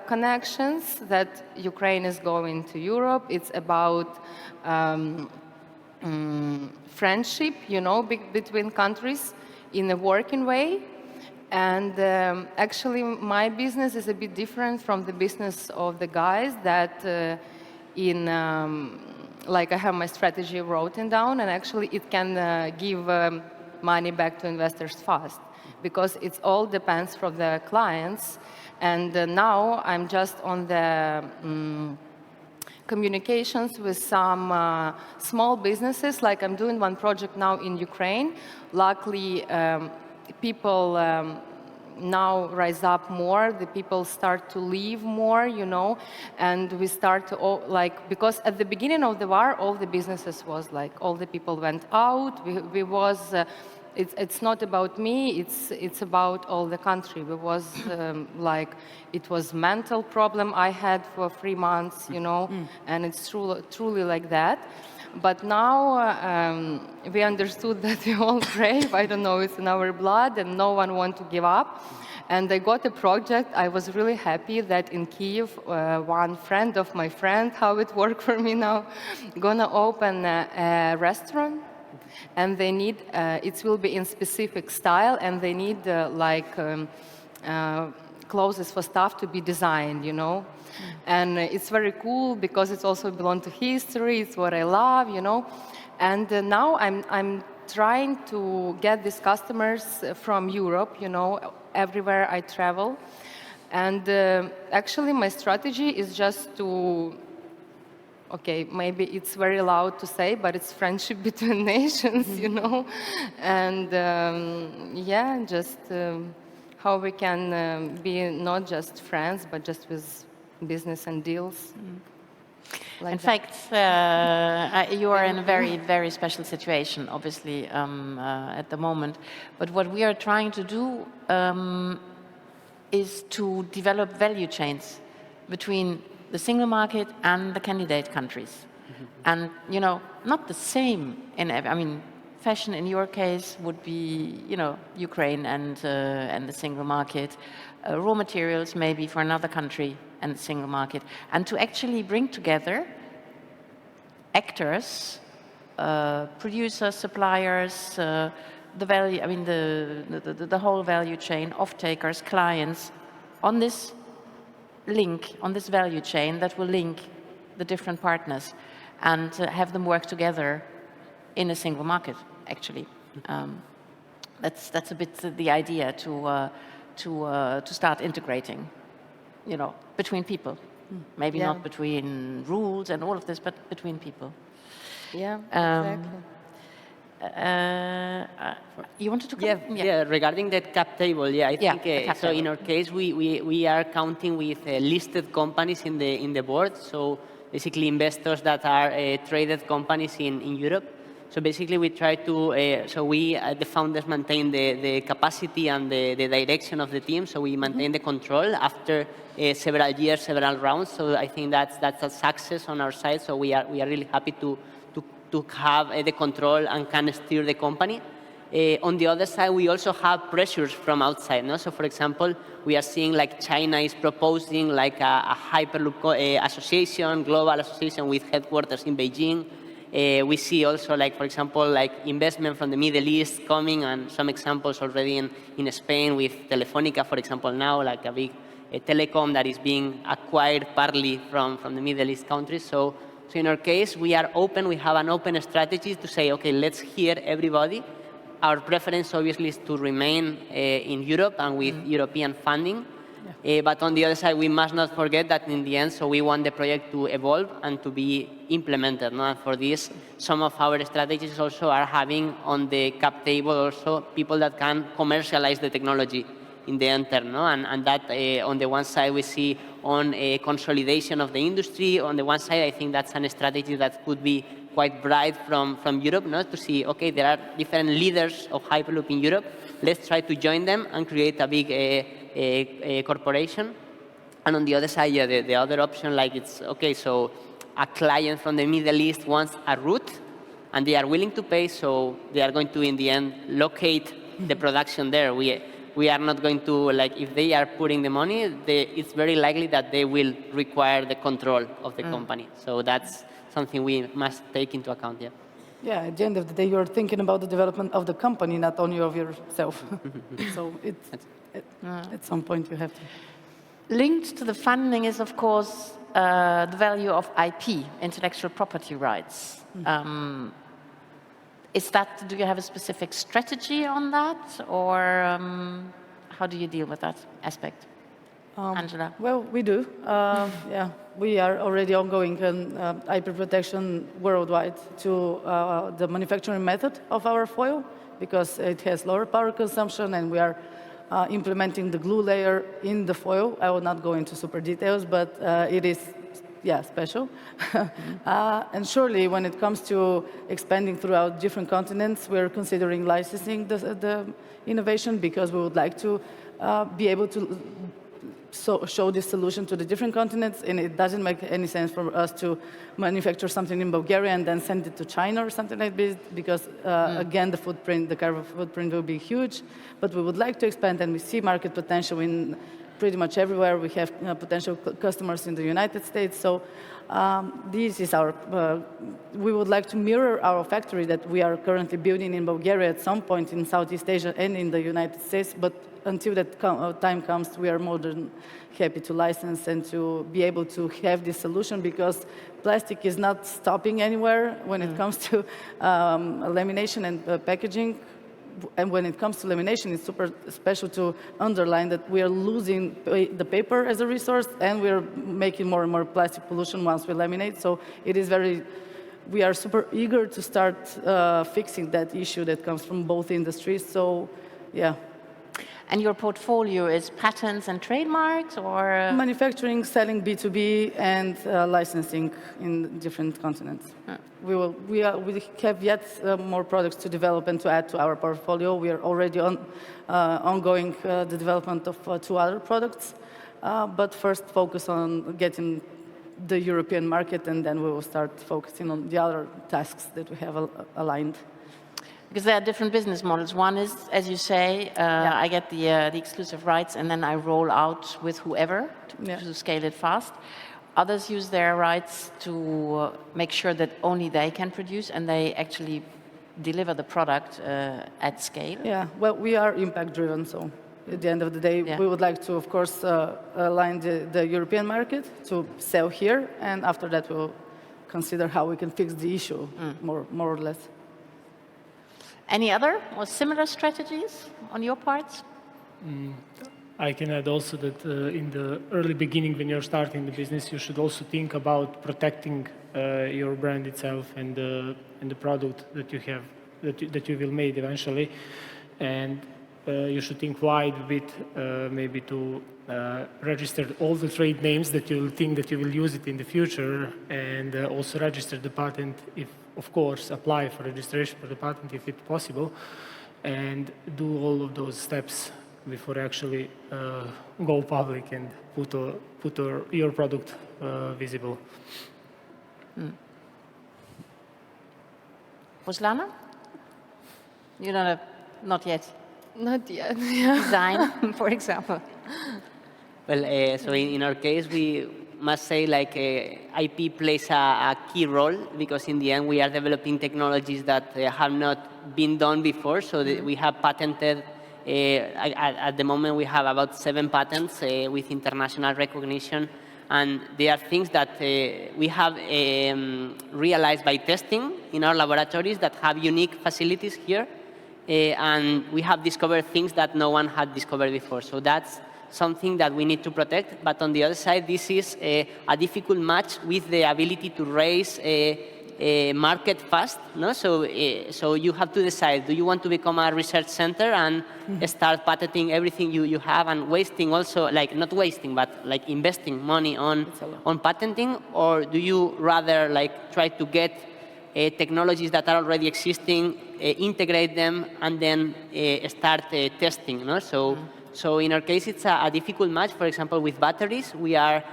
connections that Ukraine is going to Europe. It's about friendship, you know, between countries in a working way. And actually, my business is a bit different from the business of the guys that like I have my strategy written down, and actually it can give money back to investors fast, because it all depends from the clients. And now I'm just on the communications with some small businesses. Like I'm doing one project now in Ukraine. Luckily, people now rise up more. The people start to leave more, you know, and we start to because at the beginning of the war, all the businesses was like all the people went out. It's not about me, it's about all the country. It was like, it was mental problem I had for 3 months, you know, and it's truly like that. But now we understood that we're all brave. I don't know, it's in our blood, and no one wants to give up. And I got a project. I was really happy that in Kyiv, one friend of my friend, how it worked for me now, gonna open a restaurant. And they need, it will be in specific style, and they need clothes for staff to be designed, you know. And it's very cool because it's also belong to history. It's what I love, you know. And now I'm trying to get these customers from Europe, you know, everywhere I travel. And actually, my strategy is just to, okay, maybe it's very loud to say, but it's friendship between nations, you know. And yeah, just how we can be not just friends, but just with business and deals. Like in fact, you are in a very, very special situation, obviously, at the moment. But what we are trying to do is to develop value chains between the single market and the candidate countries. And, you know, not the same in, I mean, Fashion, in your case, would be, Ukraine and the single market. Raw materials, maybe for another country and the single market. And to actually bring together actors, producers, suppliers, the value, the whole value chain, off-takers, clients, on this link, on this value chain that will link the different partners and have them work together in a single market, actually. That's a bit the idea to start integrating, between people. Maybe not between rules and all of this, but between people. Yeah, exactly. You wanted to come? Yeah, regarding the cap table, I think so. In our case, we are counting with listed companies in the board. So basically, investors that are traded companies in Europe. So basically, we try to the founders maintain the capacity and the direction of the team. So we maintain the control after several years, several rounds. So I think that's a success on our side. So we are really happy to have the control and can steer the company. On the other side, we also have pressures from outside. No? So for example, we are seeing like China is proposing like a Hyperloop association, global association with headquarters in Beijing. We see also, like, for example, like investment from the Middle East coming, and some examples already in Spain with Telefónica, for example, now, like a big telecom that is being acquired partly from the Middle East countries. So in our case, we are open. We have an open strategy to say, okay, let's hear everybody. Our preference, obviously, is to remain in Europe and with European funding. But on the other side, we must not forget that in the end, so we want the project to evolve and to be implemented. No? And for this, some of our strategies also are having on the cap table also people that can commercialize the technology in the end term. No? And that on the one side, we see on a consolidation of the industry. On the one side, I think that's a strategy that could be quite bright from Europe, no? To see, okay, there are different leaders of Hyperloop in Europe. Let's try to join them and create a big a corporation. And on the other side, the other option, like it's, okay, so a client from the Middle East wants a route, and they are willing to pay, so they are going to, in the end, locate the production there. We are not going to, like, if they are putting the money, it's very likely that they will require the control of the company. So that's something we must take into account, Yeah, at the end of the day, you're thinking about the development of the company, not only of yourself. So at some point you have to. Linked to the funding is, of course, the value of IP, intellectual property rights. Do you have a specific strategy on that, or how do you deal with that aspect? Angela? Well, we do. We are already ongoing in IP protection worldwide to the manufacturing method of our foil, because it has lower power consumption, and we are implementing the glue layer in the foil. I will not go into super details, but it is special. And surely when it comes to expanding throughout different continents, we're considering licensing the innovation, because we would like to be able to show this solution to the different continents, and it doesn't make any sense for us to manufacture something in Bulgaria and then send it to China or something like this, because again, the carbon footprint will be huge. But we would like to expand, and we see market potential in pretty much everywhere. We have potential customers in the United States. So this is our, we would like to mirror our factory that we are currently building in Bulgaria at some point in Southeast Asia and in the United States. But until that time comes, we are more than happy to license and to be able to have this solution, because plastic is not stopping anywhere when it comes to lamination and packaging. And when it comes to lamination, it's super special to underline that we are losing the paper as a resource, and we're making more and more plastic pollution once we laminate. So it is we are super eager to start fixing that issue that comes from both industries. So, yeah. And your portfolio is patents and trademarks, or? Manufacturing, selling B2B, and licensing in different continents. We have yet more products to develop and to add to our portfolio. We are already ongoing the development of 2 other products, but first focus on getting the European market, and then we will start focusing on the other tasks that we have aligned. Because there are different business models. One is, as you say, I get the exclusive rights and then I roll out with whoever to scale it fast. Others use their rights to make sure that only they can produce and they actually deliver the product at scale. Yeah, well, we are impact-driven, so at the end of the day, we would like to, of course, align the European market to sell here, and after that, we'll consider how we can fix the issue, more or less. Any other or similar strategies on your part? I can add also that in the early beginning, when you're starting the business, you should also think about protecting your brand itself and the product that you have, that you will make eventually. And you should think wide a bit, maybe to register all the trade names that you think that you will use it in the future, and also register the patent if, of course, apply for registration for the patent if it's possible, and do all of those steps before actually go public and put your product visible. Ruslana? You don't have, not yet. Not yet. Design, for example. Well, so in our case, we must say like IP plays a key role, because in the end we are developing technologies that have not been done before. So we have patented, at the moment we have about 7 patents with international recognition. And they are things that we have realized by testing in our laboratories that have unique facilities here. And we have discovered things that no one had discovered before. So that's something that we need to protect. But on the other side, this is a difficult match with the ability to raise a market fast. No? So you have to decide, do you want to become a research center and start patenting everything you have and wasting also, like not wasting, but like investing money on patenting? Or do you rather like try to get technologies that are already existing, integrate them, and then start testing? No? So in our case, it's a difficult match. For example, with batteries, we are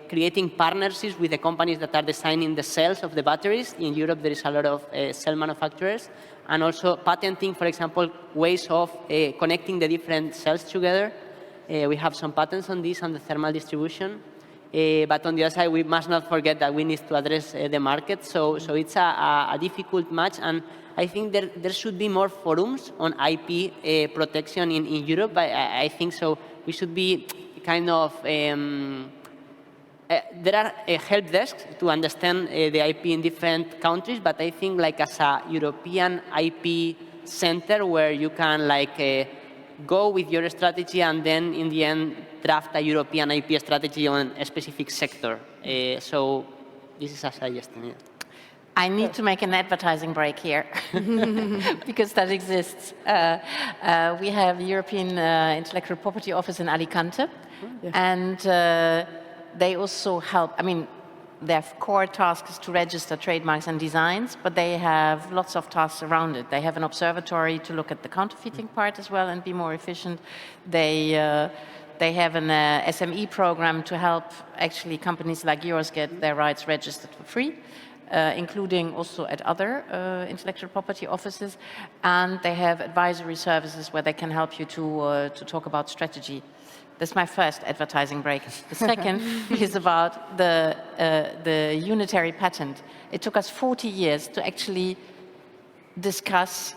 creating partnerships with the companies that are designing the cells of the batteries. In Europe, there is a lot of cell manufacturers, and also patenting, for example, ways of connecting the different cells together. We have some patents on this, on the thermal distribution. But on the other side, we must not forget that we need to address the market. So it's a difficult match, and I think there should be more forums on IP protection in Europe. I think so. We should be kind of... there are help desks to understand the IP in different countries, but I think like as a European IP center where you can like go with your strategy and then in the end draft a European IP strategy on a specific sector. So this is a suggestion. Yeah. I need to make an advertising break here because that exists. We have European Intellectual Property Office in Alicante, and they also help. I mean, their core task is to register trademarks and designs, but they have lots of tasks around it. They have an observatory to look at the counterfeiting part as well and be more efficient. They have an SME program to help actually companies like yours get their rights registered for free, including also at other intellectual property offices. And they have advisory services where they can help you to talk about strategy. That's my first advertising break. The second is about the unitary patent. It took us 40 years to actually discuss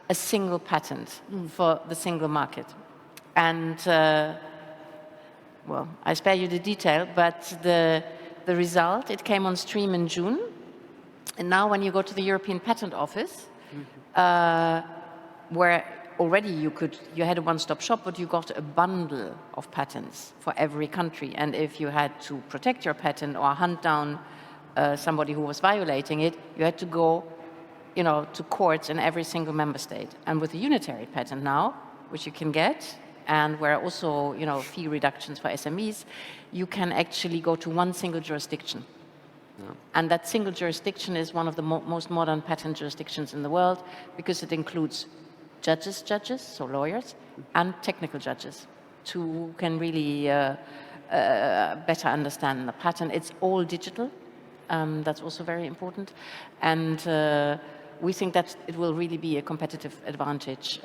a single patent for the single market. And, well, I spare you the detail, but the result, it came on stream in June. And now when you go to the European Patent Office, where already you had a one-stop shop, but you got a bundle of patents for every country. And if you had to protect your patent or hunt down somebody who was violating it, you had to go, to courts in every single member state. And with the unitary patent now, which you can get, and where also, fee reductions for SMEs, you can actually go to one single jurisdiction. Yeah. And that single jurisdiction is one of the most modern patent jurisdictions in the world because it includes judges, so lawyers, and technical judges who can really better understand the patent. It's all digital. That's also very important. And we think that it will really be a competitive advantage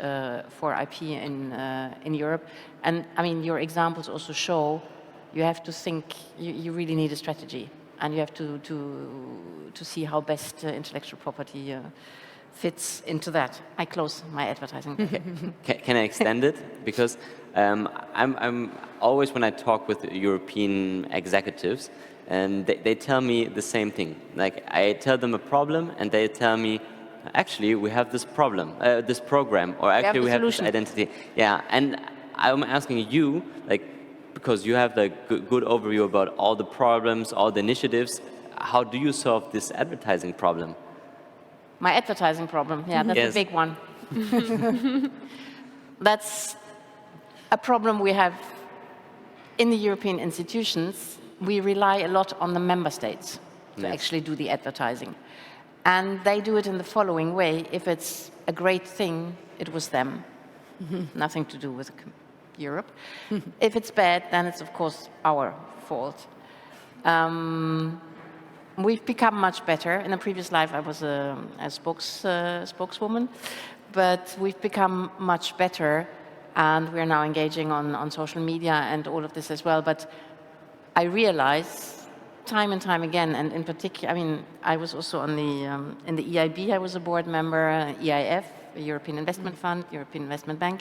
for IP in Europe. And I mean, your examples also show you have to think, you really need a strategy, and you have to see how best intellectual property fits into that. I close my advertising. Can I extend it? Because I'm always, when I talk with European executives, and they tell me the same thing. Like, I tell them a problem, and they tell me, actually, we have this problem, this program, or actually we have this identity. Yeah, and I'm asking you, like, because you have the good overview about all the problems, all the initiatives, how do you solve this advertising problem? My advertising problem, yeah, that's a big one. That's a problem we have in the European institutions. We rely a lot on the member states to actually do the advertising. And they do it in the following way. If it's a great thing, it was them. Nothing to do with Europe. If it's bad, then it's, of course, our fault. We've become much better. In a previous life, I was a spokeswoman. But we've become much better. And we're now engaging on social media and all of this as well. But I realize time and time again, and in particular, I mean, I was also on in the EIB, I was a board member, EIF, the European Investment Fund, European Investment Bank.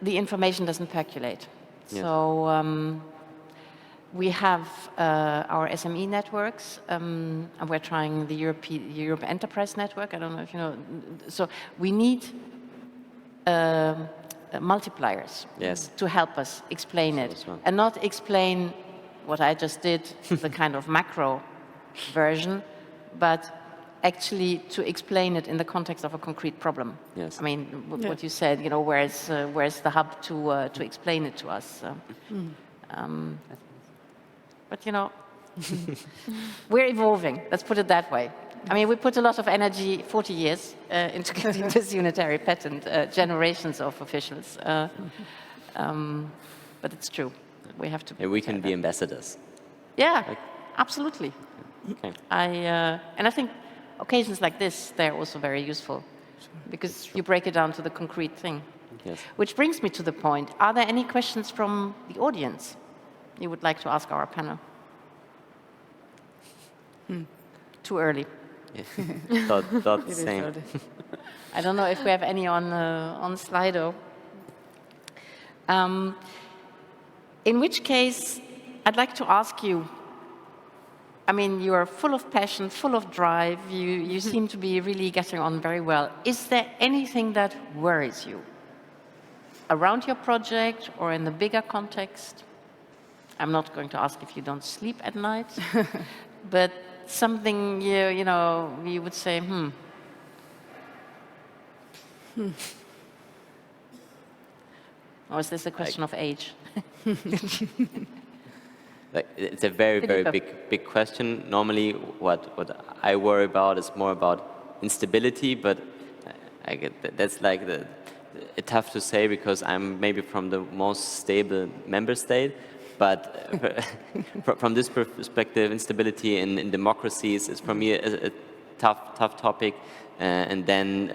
The information doesn't percolate. Yes. So we have our SME networks, and we're trying the Europe Enterprise Network. I don't know if you know. So we need multipliers to help us explain it, and not explain what I just did, the kind of macro version, but actually to explain it in the context of a concrete problem. Yes. I mean, what you said, you know, where's the hub to explain it to us? But you know, we're evolving. Let's put it that way. I mean, we put a lot of energy, 40 years, into getting this unitary patent, generations of officials. But it's true. We have to. And we can be ambassadors. Yeah, absolutely. Okay. And I think occasions like this, they're also very useful, because you break it down to the concrete thing. Yes. Which brings me to the point. Are there any questions from the audience you would like to ask our panel? Too early. Thought the same. I don't know if we have any on Slido. In which case, I'd like to ask you, I mean, you are full of passion, full of drive, you seem to be really getting on very well. Is there anything that worries you around your project or in the bigger context? I'm not going to ask if you don't sleep at night, but something you know you would say, Or is this a question of age? It's a very, very big question. Normally, what I worry about is more about instability, but I get that's like it's tough to say because I'm maybe from the most stable member state. But from this perspective, instability in democracies is for me a tough topic. And then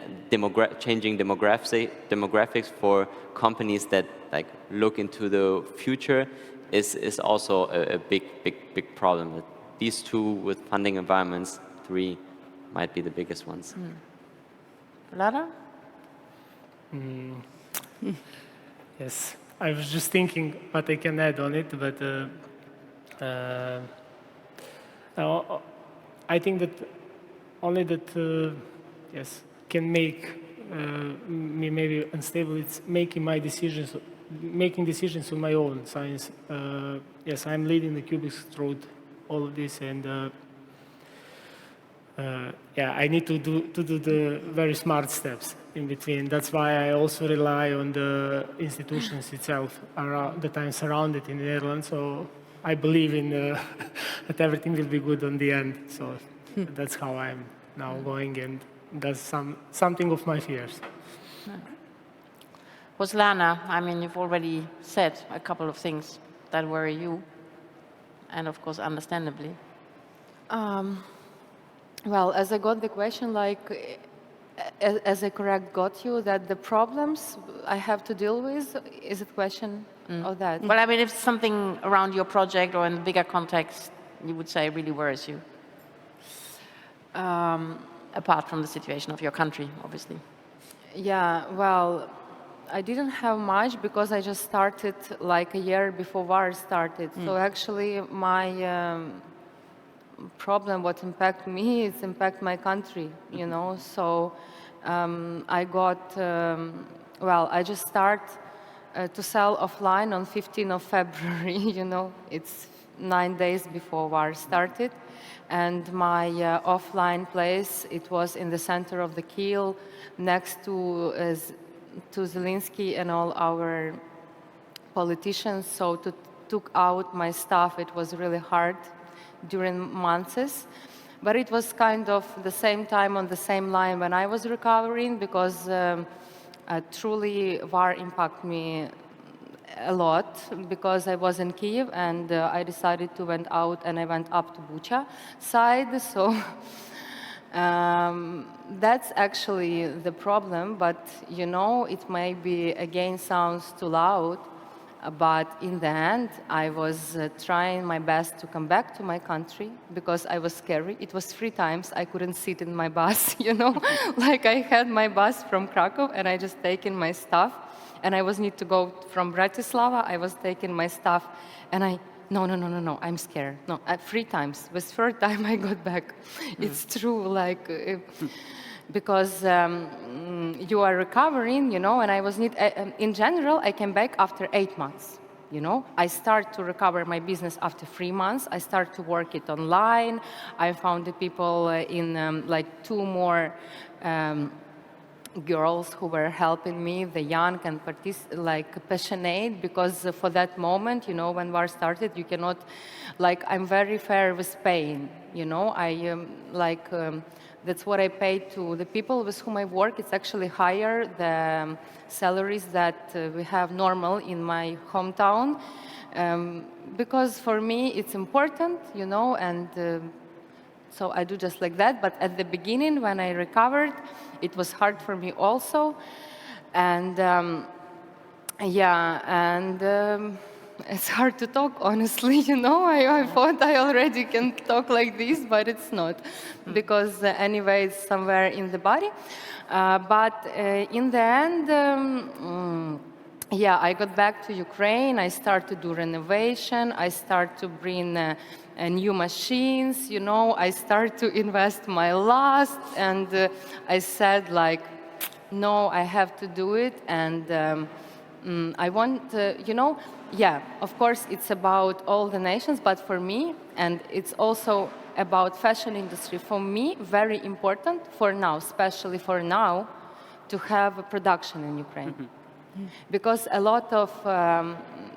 changing demographics for companies that like look into the future is also a big problem. These two with funding environments, 3 might be the biggest ones. Lara? Yes. I was just thinking what I can add on it, but I think that only that can make me maybe unstable. It's making decisions on my own science. Yes, I'm leading the Cubics through all of this, and I need to do the very smart steps in between. That's why I also rely on the institutions itself that I'm surrounded in the Netherlands. So I believe in that everything will be good on the end. So that's how I'm now going, and that's something of my fears. Lana, I mean, you've already said a couple of things that worry you, and of course, understandably. Well, as I got the question, like, as I correct got you, that the problems I have to deal with, is it question of that? Well, I mean, if something around your project or in the bigger context, you would say really worries you. Apart from the situation of your country, obviously. Yeah, well, I didn't have much because I just started like a year before war started. So actually my problem, what impact me, is impact my country, you know. So I got, well, I just start to sell offline on 15th of February, you know. It's 9 days before war started. And my offline place, it was in the center of the Kiel, next to Zelensky and all our politicians. So to took out my stuff, it was really hard during months. But it was kind of the same time on the same line when I was recovering, because truly war impacted me a lot, because I was in Kiev and I decided to went out and I went up to Bucha side. So that's actually the problem. But you know, it maybe again sounds too loud, but in the end I was trying my best to come back to my country, because I was scary. It was 3 times I couldn't sit in my bus, you know. Like I had my bus from Krakow and I just taken my stuff, and I was need to go from Bratislava. I was taking my stuff, and no, I'm scared. No, 3 times. The 3rd time I got back. It's true, like, because you are recovering, you know, and I was in general, I came back after 8 months. You know, I start to recover my business after 3 months. I start to work it online. I found the people in like 2 more girls who were helping me, the young and like passionate, because for that moment, you know, when war started, you cannot, like, I'm very fair with Spain, you know. I that's what I pay to the people with whom I work. It's actually higher the salaries that we have normal in my hometown, because for me it's important, you know, and so I do just like that. But at the beginning, when I recovered, it was hard for me also. And yeah, and it's hard to talk, honestly, you know. I thought I already can talk like this, but it's not, because anyway, it's somewhere in the body. But in the end, yeah, I got back to Ukraine. I started to do renovation. I started to bring new machines, you know. I started to invest my last, and I said, like, no, I have to do it. And I want, you know, yeah, of course, it's about all the nations, but for me, and it's also about fashion industry, for me, very important for now, especially for now, to have a production in Ukraine. Because a lot of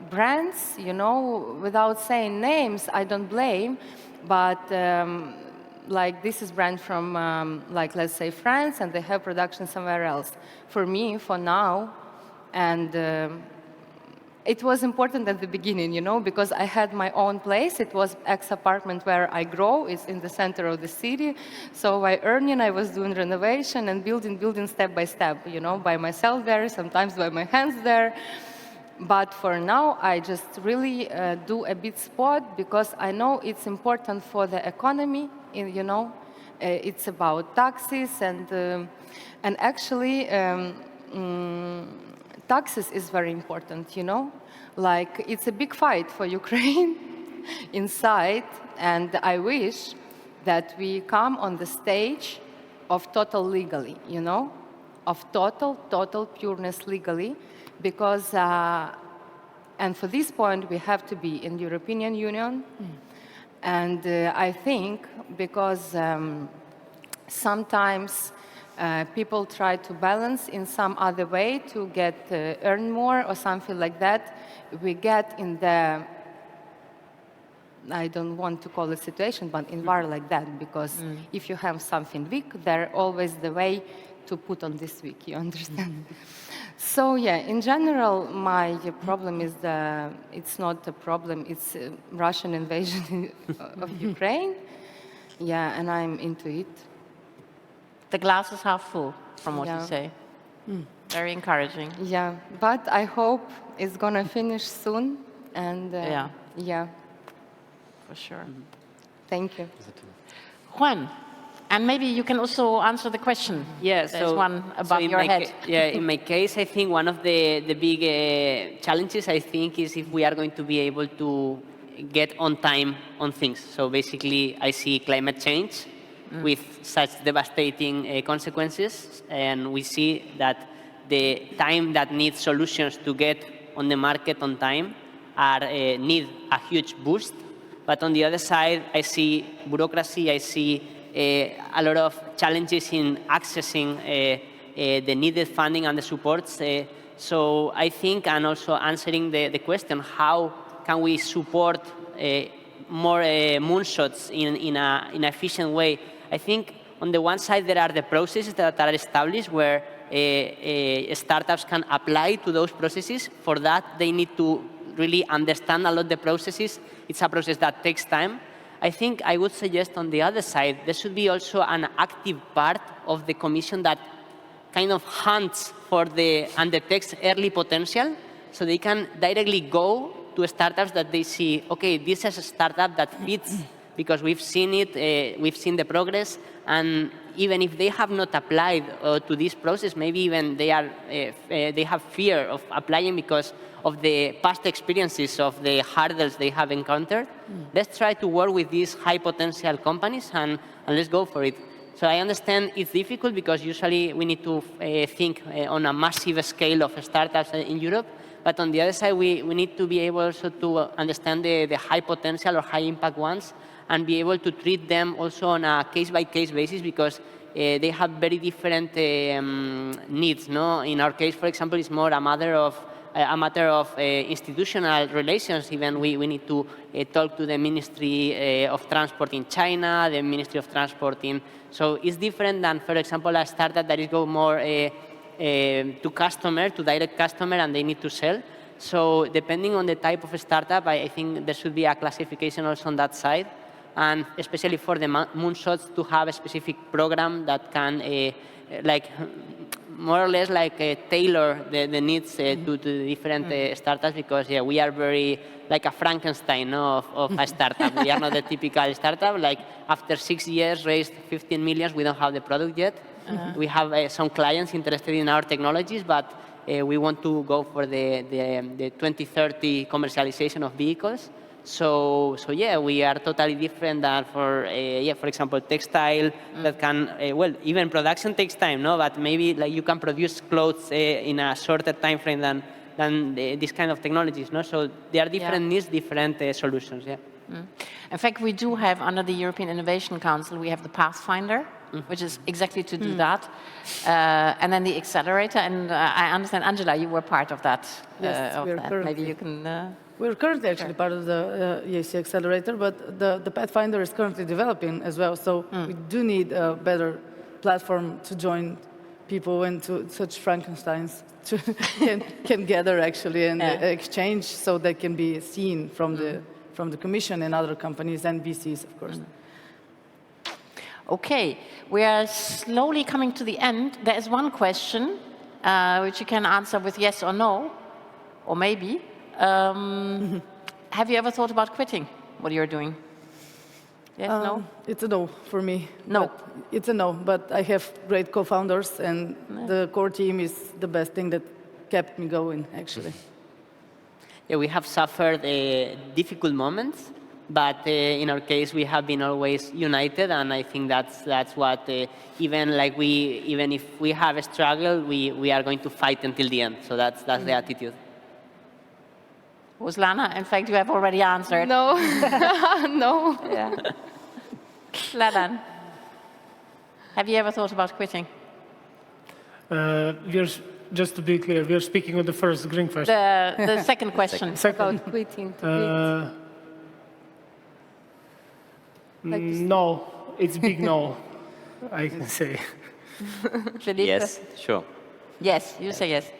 brands, you know, without saying names, I don't blame, but like this is brand from, like, let's say France, and they have production somewhere else. For me, for now, and it was important at the beginning, you know, because I had my own place. It was ex-apartment where I grow. It's in the center of the city. So by earning, I was doing renovation and building step by step, you know, by myself there, sometimes by my hands there. But for now, I just really do a bit spot, because I know it's important for the economy, you know. It's about taxes, and actually, taxes is very important, you know. Like, it's a big fight for Ukraine inside, and I wish that we come on the stage of total legally, you know, of total pureness legally, because, and for this point, we have to be in the European Union. And I think because sometimes people try to balance in some other way to get earn more or something like that. We get in the, I don't want to call it situation, but in war like that, because if you have something weak, there always the way to put on this week, you understand? So yeah, in general, my problem is it's not a problem, it's Russian invasion of Ukraine. Yeah, and I'm into it. The glass is half full, from what Yeah. you say. Very encouraging. Yeah, but I hope it's gonna finish soon. And Yeah. yeah, For sure. thank you. Juan, and maybe you can also answer the question. Yeah, There's so, one above in your my head. in my case, I think one of the big challenges, I think, is if we are going to be able to get on time on things. So basically, I see climate change with such devastating consequences, and we see that the time that needs solutions to get on the market on time need a huge boost. But on the other side, I see bureaucracy, I see a lot of challenges in accessing the needed funding and the supports. So I think, and also answering the question, how can we support more moonshots in an efficient way? I think on the one side, there are the processes that are established where startups can apply to those processes. For that, they need to really understand a lot the processes. It's a process that takes time. I think I would suggest on the other side, there should be also an active part of the Commission that kind of hunts for and detects early potential, so they can directly go to startups that they see, okay, this is a startup that fits because we've seen it, we've seen the progress, and even if they have not applied to this process, maybe even they have fear of applying because of the past experiences of the hurdles they have encountered. Let's try to work with these high potential companies and let's go for it. So I understand it's difficult because usually we need to think on a massive scale of startups in Europe. But on the other side, we need to be able also to understand the high potential or high impact ones and be able to treat them also on a case-by-case basis because they have very different needs. No? In our case, for example, it's more a matter of institutional relations. Even we need to talk to the Ministry of Transport in China, the Ministry of Transport in... So it's different than, for example, a startup that is go more to customer, to direct customer, and they need to sell. So depending on the type of startup, I think there should be a classification also on that side. And especially for the moonshots, to have a specific program that can, like, more or less like tailor the needs to the different startups, because yeah, we are very like a Frankenstein, no, of a startup. We are not the typical startup. Like after 6 years, raised 15 million, we don't have the product yet. We have some clients interested in our technologies, but we want to go for the 2030 commercialization of vehicles. So yeah, we are totally different than for example, textile that can, well, even production takes time, no? But maybe like you can produce clothes in a shorter time frame than these kind of technologies, no? So there are different needs, different solutions, yeah. In fact, we do have under the European Innovation Council, we have the Pathfinder, which is exactly to do that, and then the accelerator. And I understand, Angela, you were part of that. Yes, we're currently. Maybe you can. We're currently actually part of the EAC Accelerator, but the Pathfinder is currently developing as well. So we do need a better platform to join people into such Frankensteins can gather actually and exchange, so they can be seen from the Commission and other companies and VCs, of course. Okay, we are slowly coming to the end. There is one question which you can answer with yes or no, or maybe. Have you ever thought about quitting what you're doing? Yes, no? It's a no for me. No. It's a no, but I have great co-founders, and the core team is the best thing that kept me going, actually. Yeah, we have suffered difficult moments, but in our case, we have been always united, and I think that's what even if we have a struggle, we are going to fight until the end. So that's the attitude. Ruslana, in fact, you have already answered. No, no. Yeah. Ladan, have you ever thought about quitting? Just to be clear, we are speaking on the first green question. The second question. About quitting. No, it's big no, I can say. Felipe? Yes, sure. Yes, you say yes.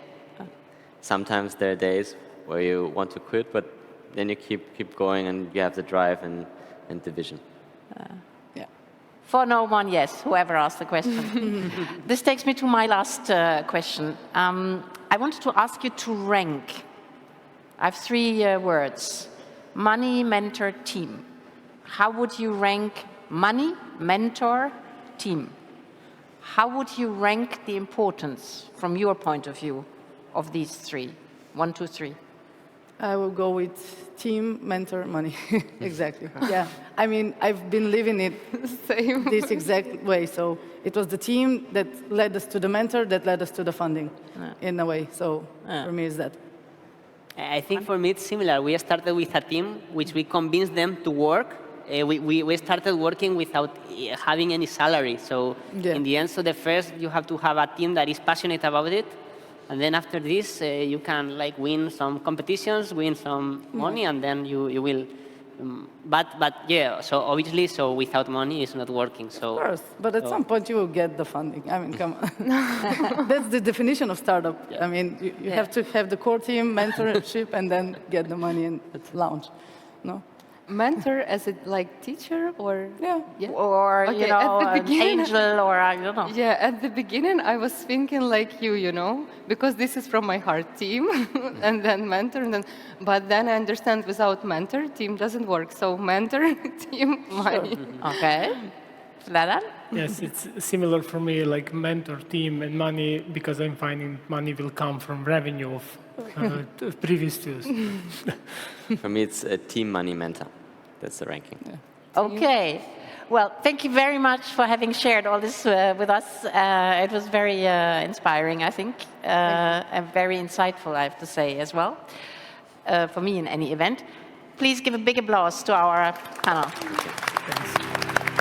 Sometimes there are days where you want to quit, but then you keep going and you have the drive and the vision. For no one, yes, whoever asked the question. This takes me to my last question. I wanted to ask you to rank. I have 3 words: money, mentor, team. How would you rank money, mentor, team? How would you rank the importance, from your point of view, of these 3? 1, 2, 3. I will go with team, mentor, money. Exactly. Yeah. I mean, I've been living it this exact way. So it was the team that led us to the mentor, that led us to the funding, in a way. So for me, it's that. I think for me it's similar. We started with a team which we convinced them to work. We started working without having any salary. So in the end, so the first you have to have a team that is passionate about it. And then after this, you can like win some competitions, win some money, and then you will. But yeah, so obviously, so without money, it's not working. So of course, but at some point you will get the funding. I mean, come on. That's the definition of startup. I mean, you have to have the core team, mentorship, and then get the money and launch. No? Mentor as a like teacher or Or Okay, you know, at the an beginning- angel, or I don't know. Yeah, at the beginning I was thinking like you know, because this is from my heart, team, and then mentor, and then, but then I understand without mentor, team doesn't work. So mentor, team, money. Okay. Vladan? Yes, it's similar for me, like mentor, team, and money, because I'm finding money will come from revenue of previous years. For me, it's a team, money, mentor. That's the ranking. Okay. Well, thank you very much for having shared all this with us. It was very inspiring, I think, and very insightful, I have to say, as well, for me in any event. Please give a big applause to our panel. Thanks.